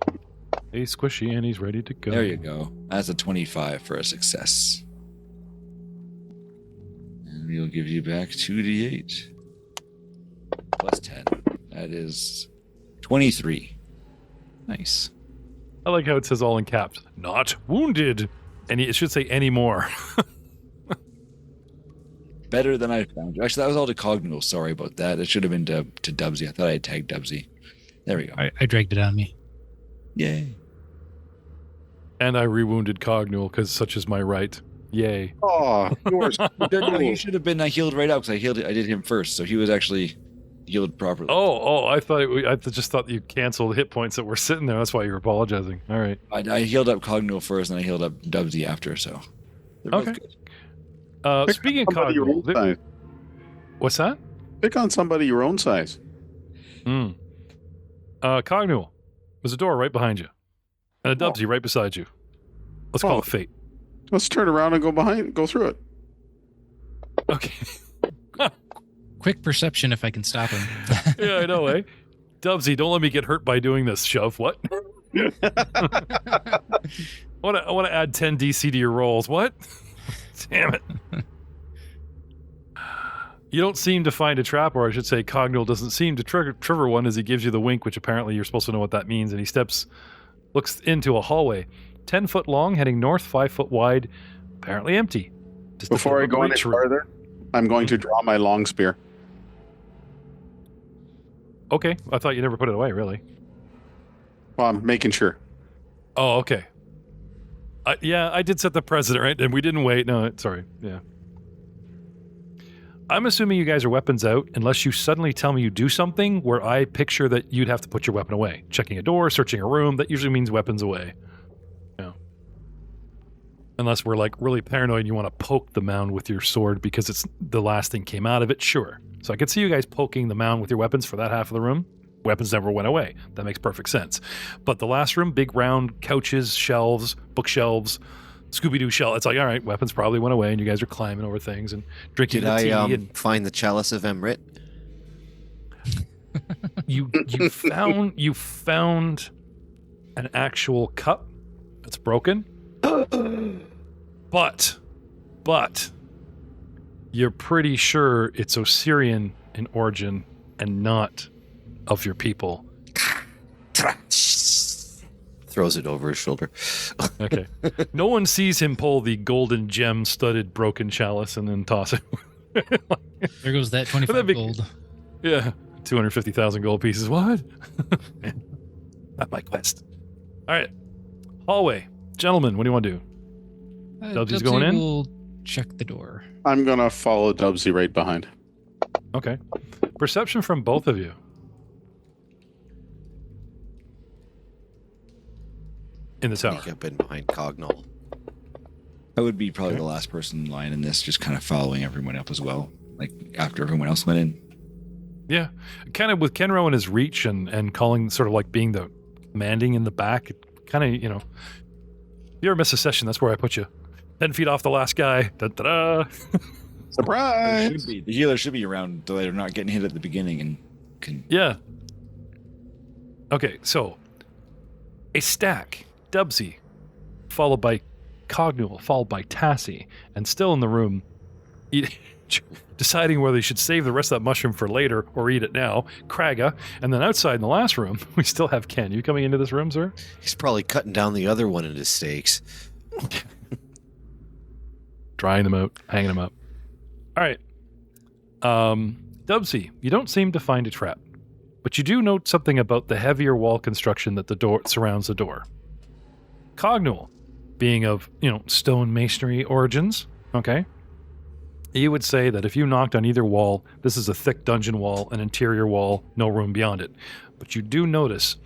He's squishy and he's ready to go. There you go. That's a 25 for a success. And we'll give you back 2d8. Plus 10. That is 23. Nice. I like how it says all in caps. Not wounded. And it should say any more. Better than I found. Actually, that was all to Cognital. Sorry about that. It should have been to Dubsy. I thought I had tagged Dubsy. There we go. I dragged it on me. Yay. And I rewounded Cognul because such is my right. Yay. Oh, yours. No, he should have been healed right out because I did him first, so he was actually healed properly. Oh! I thought I just thought you canceled hit points that were sitting there. That's why you were apologizing. All right. I healed up Cognital first, and I healed up Dubsy after. So they're both Okay. good. Speaking of Somebody your own Cognul, size. what's that? Pick on somebody your own size. Cognul, there's a door right behind you, and a Dubsy right beside you. Let's call it fate. Let's turn around and go through it. Okay. Quick perception if I can stop him. Yeah, I know, eh? Dubsy, don't let me get hurt by doing this, shove. What? I want to add 10 DC to your rolls. What? Damn it. You don't seem to find a trap, or I should say Cognul doesn't seem to trigger one as he gives you the wink, which apparently you're supposed to know what that means, and he looks into a hallway. 10 foot long, heading north, 5 foot wide, apparently empty. Just Before I go any further, I'm going to draw my long spear. Okay, I thought you never put it away, really. Well, I'm making sure. Oh, okay. Yeah, I did set the precedent, right? And we didn't wait. No, sorry. Yeah. I'm assuming you guys are weapons out, unless you suddenly tell me you do something where I picture that you'd have to put your weapon away. Checking a door, searching a room, that usually means weapons away. Yeah. Unless we're like really paranoid and you want to poke the mound with your sword because it's the last thing came out of it, sure. So I could see you guys poking the mound with your weapons for that half of the room. Weapons never went away. That makes perfect sense. But the last room, big round couches, shelves, bookshelves, Scooby-Doo shell. It's like, all right, weapons probably went away, and you guys are climbing over things and drinking Did tea. I And find the chalice of Emrit? you found an actual cup that's broken, but you're pretty sure it's Osirian in origin and not of your people. Throws it over his shoulder. Okay. No one sees him pull the golden gem-studded broken chalice and then toss it. There goes that 25 That'd be- gold. Yeah, 250,000 gold pieces. What? Not my quest. All right. Hallway. Gentlemen, what do you want to do? Dubsy's going in? Will check the door. I'm going to follow Dubsy right behind. Okay. Perception from both of you. In the tower. Sneak up in behind Cognal. I would be probably the last person in line in this, just kind of following everyone up as well. Like after everyone else went in. Yeah. Kind of with Kenro in his reach and calling, sort of like being the commanding in the back. Kind of, you know. If you ever miss a session, that's where I put you. 10 feet off the last guy. Da-da-da. Surprise! The healer should be around so they're not getting hit at the beginning and can. Yeah. Okay, so a stack, Dubsy, followed by Cognul, followed by Tassie, and still in the room, deciding whether you should save the rest of that mushroom for later or eat it now, Kraga, and then outside in the last room, we still have Ken. You coming into this room, sir? He's probably cutting down the other one into steaks. Drying them out, hanging them up. All right. Dubsy, you don't seem to find a trap, but you do note something about the heavier wall construction that the door surrounds the door. Cognul, being of, stone masonry origins, okay, you would say that if you knocked on either wall, this is a thick dungeon wall, an interior wall, no room beyond it. But you do notice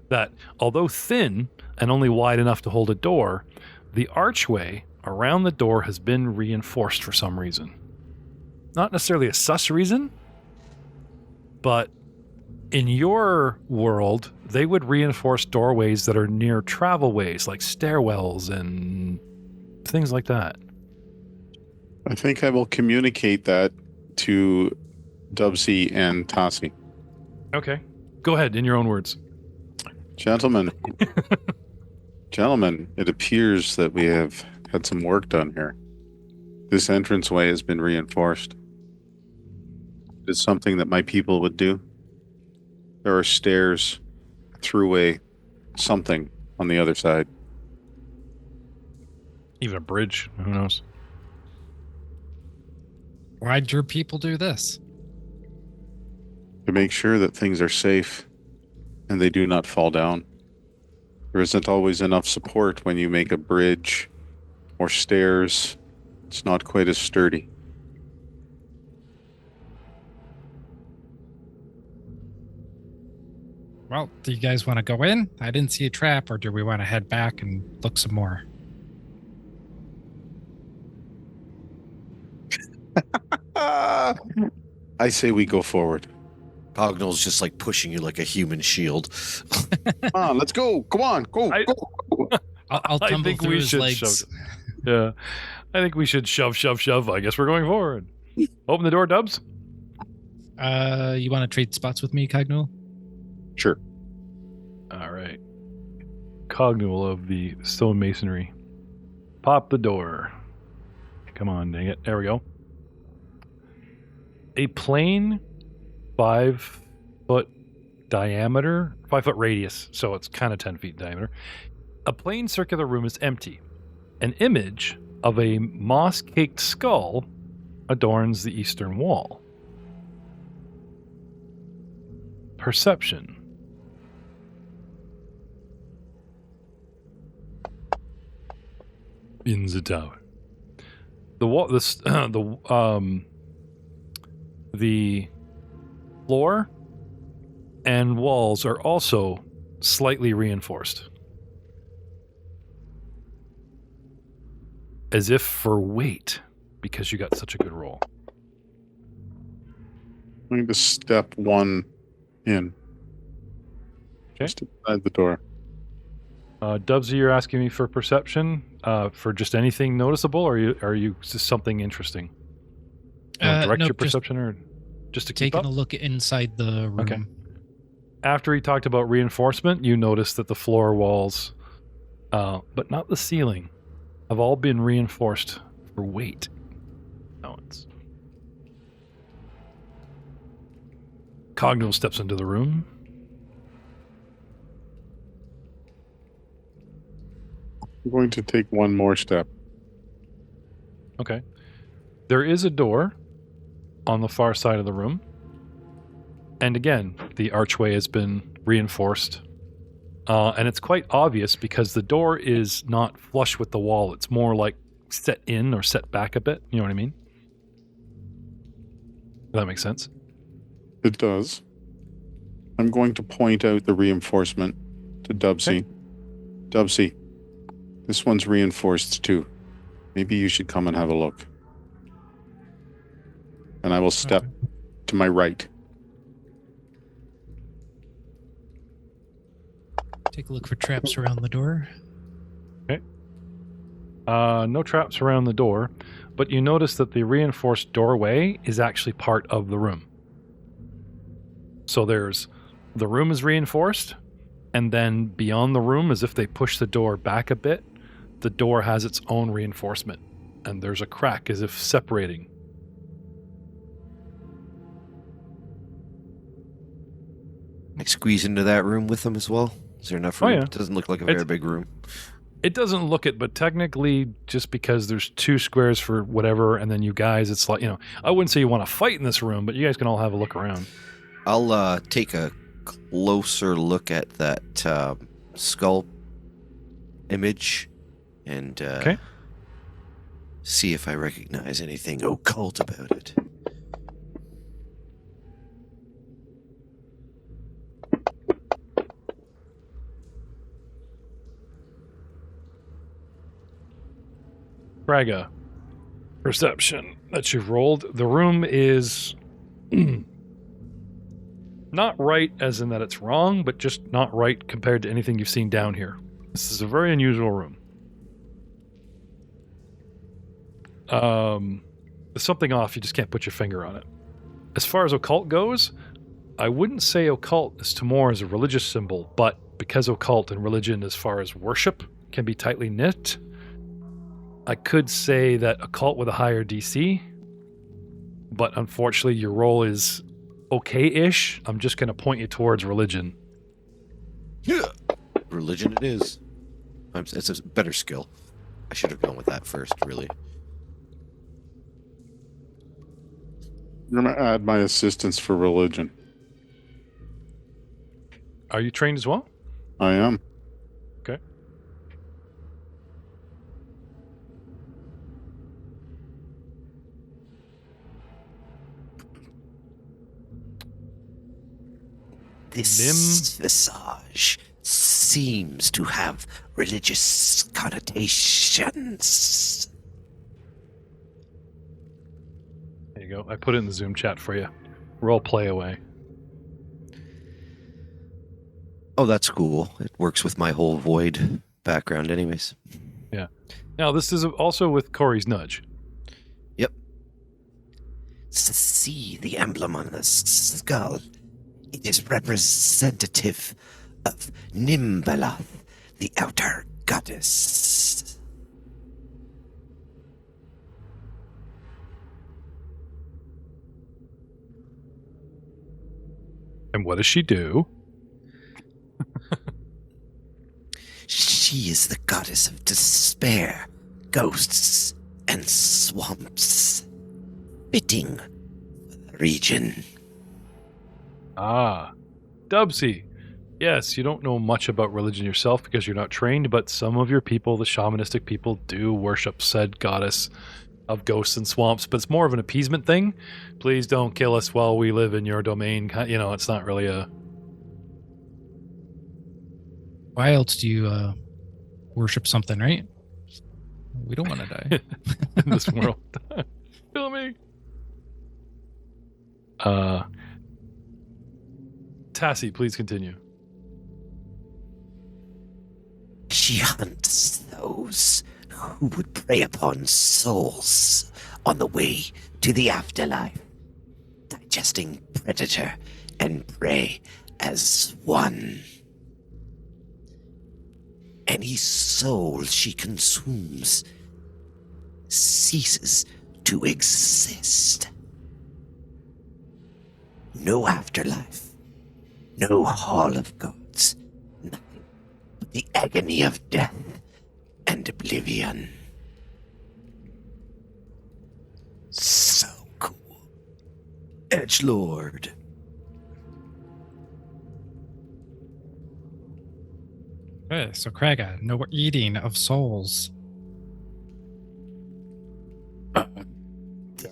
that although thin and only wide enough to hold a door, the archway around the door has been reinforced for some reason. Not necessarily a sus reason, but in your world, they would reinforce doorways that are near travelways, like stairwells and things like that. I think I will communicate that to Dubsy and Tassi. Okay. Go ahead, in your own words. Gentlemen, it appears that we have had some work done here. This entranceway has been reinforced. It's something that my people would do. There are stairs through a something on the other side. Even a bridge. Who knows? Why'd your people do this? To make sure that things are safe and they do not fall down. There isn't always enough support when you make a bridge or stairs. It's not quite as sturdy. Well, do you guys want to go in? I didn't see a trap, or do we want to head back and look some more? I say we go forward. Cognal's just like pushing you like a human shield. Come on, let's go. Come on, go. I'll I tumble think through we his should legs. shove. Yeah. I think we should shove. I guess we're going forward. Open the door, Dubs. You want to trade spots with me, Cognal? Sure. All right. Cognal of the stone masonry. Pop the door. Come on, dang it. There we go. A plain 5-foot diameter, 5-foot radius, so it's kind of 10 feet in diameter. A plain circular room is empty. An image of a moss-caked skull adorns the eastern wall. Perception. In the tower. The floor and walls are also slightly reinforced. As if for weight, because you got such a good roll. I'm going to step one in. Okay. Just inside the door. Dubsy, you're asking me for perception for just anything noticeable, or are you just something interesting? You wanna direct nope, your perception, or just to keep taking up? a look inside the room. Okay. After he talked about reinforcement, you noticed that the floor walls, but not the ceiling, have all been reinforced for weight. No, it's... Cognal steps into the room. I'm going to take one more step. Okay. There is a door on the far side of the room. And again, the archway has been reinforced. And it's quite obvious because the door is not flush with the wall. It's more like set in or set back a bit. You know what I mean? Does that make sense? It does. I'm going to point out the reinforcement to Dubsy. Okay. Dubsy, this one's reinforced too. Maybe you should come and have a look. And I will step to my right. Take a look for traps around the door. Okay. No traps around the door, but you notice that the reinforced doorway is actually part of the room. So the room is reinforced, and then beyond the room, as if they push the door back a bit, the door has its own reinforcement, and there's a crack as if separating. I squeeze into that room with them as well. Is there enough room? Oh, yeah. It doesn't look like a very big room. It doesn't look it, but technically, just because there's 2 squares for whatever, and then you guys, it's like, I wouldn't say you want to fight in this room, but you guys can all have a look around. I'll take a closer look at that skull image and Okay. see if I recognize anything occult about it. Braga, perception that you've rolled. The room is not right as in that it's wrong, but just not right compared to anything you've seen down here. This is a very unusual room. There's something off, you just can't put your finger on it. As far as occult goes, I wouldn't say occult is to more as a religious symbol, but because occult and religion as far as worship can be tightly knit, I could say that occult with a higher DC, but unfortunately your roll is okay-ish. I'm just going to point you towards religion. Religion it is. It's a better skill. I should have gone with that first, really. I'm going to add my assistance for religion. Are you trained as well? I am. Okay. This visage seems to have religious connotations. There you go. I put it in the Zoom chat for you. Roll play away. Oh, that's cool. It works with my whole void background anyways. Yeah. Now, this is also with Corey's nudge. Yep. See the emblem on the skull. It is representative of Nimbaloth, the outer goddess. And what does she do? She is the goddess of despair, ghosts, and swamps. Fitting for the region. Ah, Dubsy. Yes, you don't know much about religion yourself because you're not trained, but some of your people, the shamanistic people, do worship said goddess of ghosts and swamps, but it's more of an appeasement thing. Please don't kill us while we live in your domain. You know, it's not really a... Why else do you worship something, right? We don't want to die. in this world. Kill me. Tassie, please continue. She hunts those who would prey upon souls on the way to the afterlife, digesting predator and prey as one. Any soul she consumes ceases to exist. No afterlife, no hall of gods, nothing but the agony of death and oblivion. So cool. Edgelord. Okay, so Kraga, no eating of souls.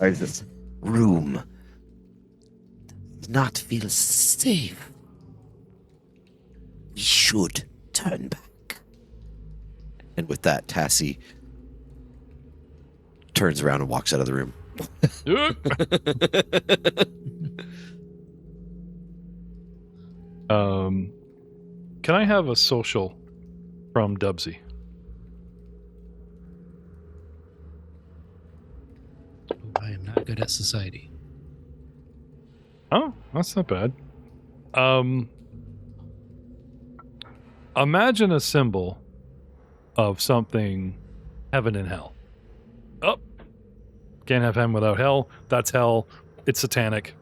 This room does not feel safe. We should turn back. And with that, Tassie turns around and walks out of the room. Can I have a social from Dubsy? I am not good at society. Oh, that's not bad. Imagine a symbol of something heaven and hell. Oh, can't have heaven without hell. That's hell. It's satanic.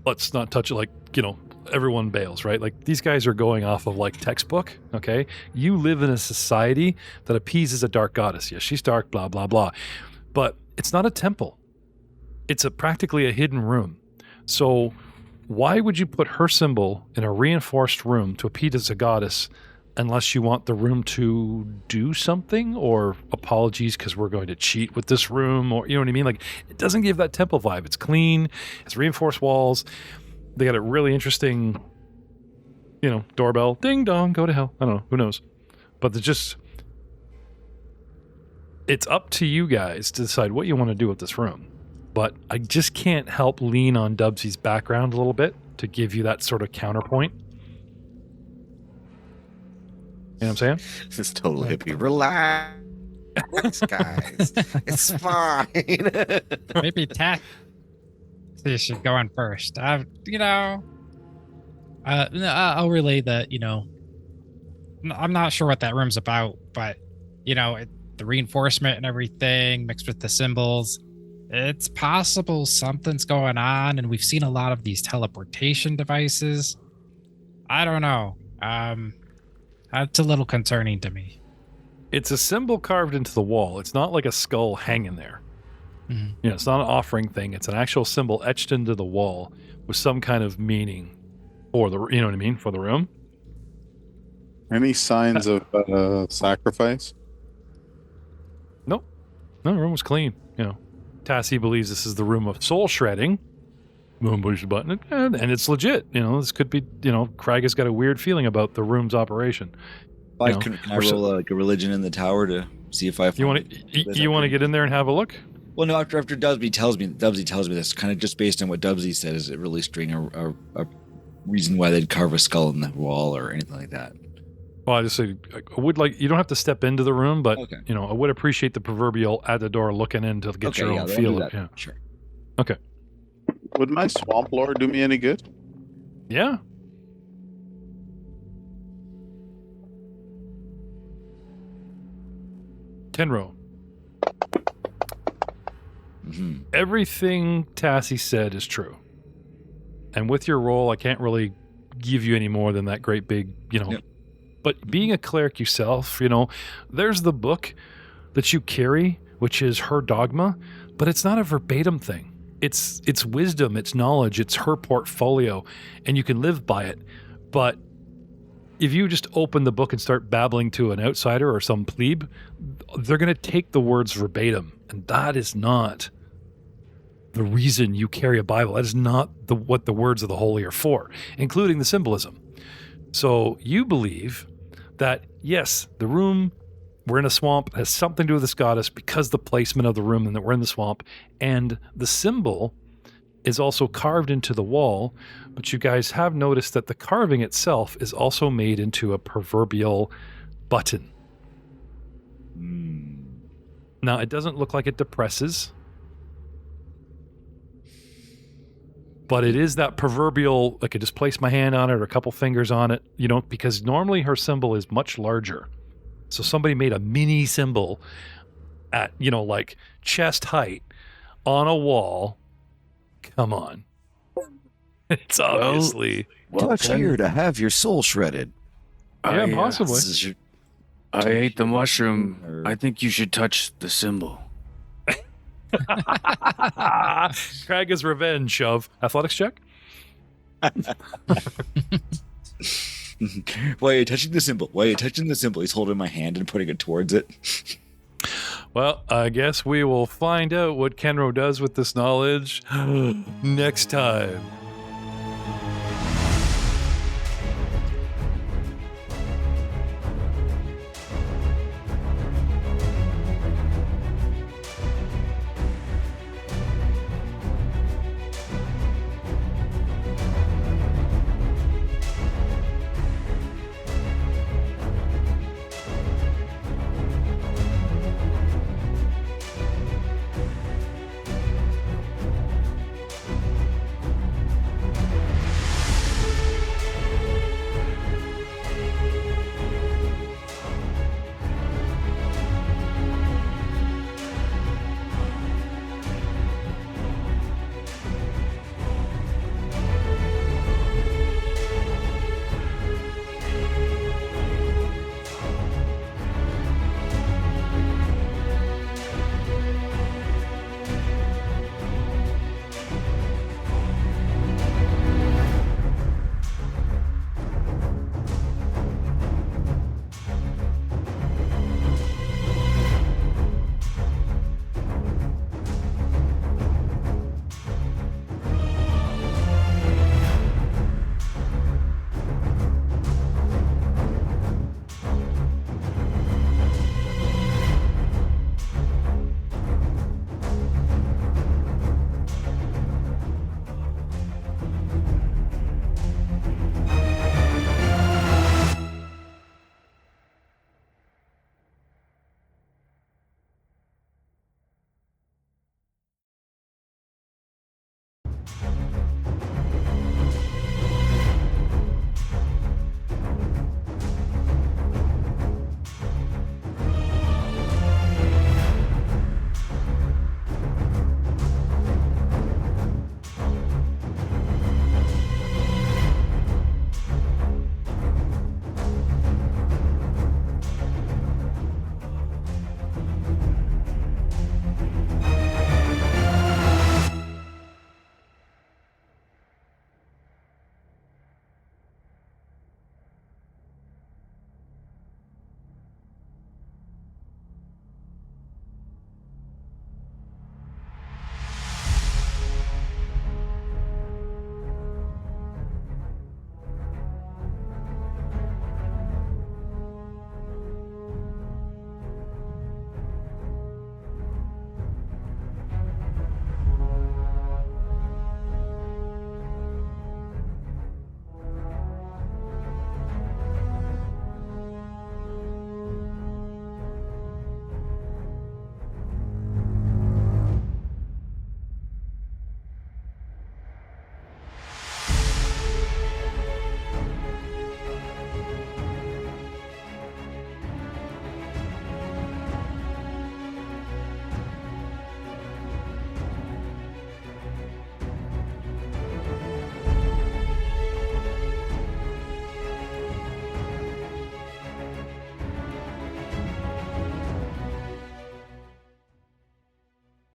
Let's not touch it. Like, you know, everyone bails, right? Like, these guys are going off of like textbook. Okay, you live in a society that appeases a dark goddess. Yes, she's dark. Blah blah blah. But it's not a temple. It's practically a hidden room. So why would you put her symbol in a reinforced room to appease a goddess unless you want the room to do something, or apologies because we're going to cheat with this room, or you know what I mean? Like, it doesn't give that temple vibe. It's clean. It's reinforced walls. They got a really interesting, you know, doorbell. Ding dong, go to hell. I don't know. Who knows? But it's up to you guys to decide what you want to do with this room. But I just can't help lean on Dubsy's background a little bit to give you that sort of counterpoint. You know what I'm saying? This is total hippie. Relax, guys. It's fine. Maybe Taxi should go on first. You know, I'll relay that, I'm not sure what that room's about, but, the reinforcement and everything mixed with the symbols, it's possible something's going on, and we've seen a lot of these teleportation devices. I don't know. That's a little concerning to me. It's a symbol carved into the wall. It's not like a skull hanging there. Mhm. It's not an offering thing. It's an actual symbol etched into the wall with some kind of meaning for the, you know what I mean, for the room. Any signs of sacrifice? Nope. No, the room was clean. Tassie believes this is the room of soul shredding. Moon push the button, and it's legit. This could be. Craig has got a weird feeling about the room's operation. Can I roll like a religion in the tower to see if I find You want to get in there and have a look? Well, no. After Dubsy tells me this, kind of just based on what Dubsy said, is it really string a reason why they'd carve a skull in the wall or anything like that? Well, I just say I would like. You don't have to step into the room, but Okay. I would appreciate the proverbial at the door looking in to get your own then feel do of it. that. Yeah. Sure. Okay. Would my swamp lore do me any good? Yeah. Tenro. Mm-hmm. Everything Tassie said is true. And with your role, I can't really give you any more than that great big, Yep. But being a cleric yourself, there's the book that you carry, which is her dogma, but it's not a verbatim thing. It's wisdom, it's knowledge, it's her portfolio, and you can live by it. But if you just open the book and start babbling to an outsider or some plebe, they're going to take the words verbatim, and that is not the reason you carry a Bible. That is not what the words of the holy are for, including the symbolism. So you believe that, yes, the room, we're in a swamp, has something to do with this goddess because the placement of the room and that we're in the swamp, and the symbol is also carved into the wall, but you guys have noticed that the carving itself is also made into a proverbial button. Now, it doesn't look like it depresses, but it is that proverbial, I could just place my hand on it or a couple fingers on it, because normally her symbol is much larger. So somebody made a mini symbol at, like chest height on a wall. Come on. It's obviously. Touch here to have your soul shredded. Yeah, possibly. This is your I ate the mushroom. I think you should touch the symbol. Kraga's revenge shove. Athletics check? Why are you touching the symbol? He's holding my hand and putting it towards it. Well, I guess we will find out what Kenro does with this knowledge next time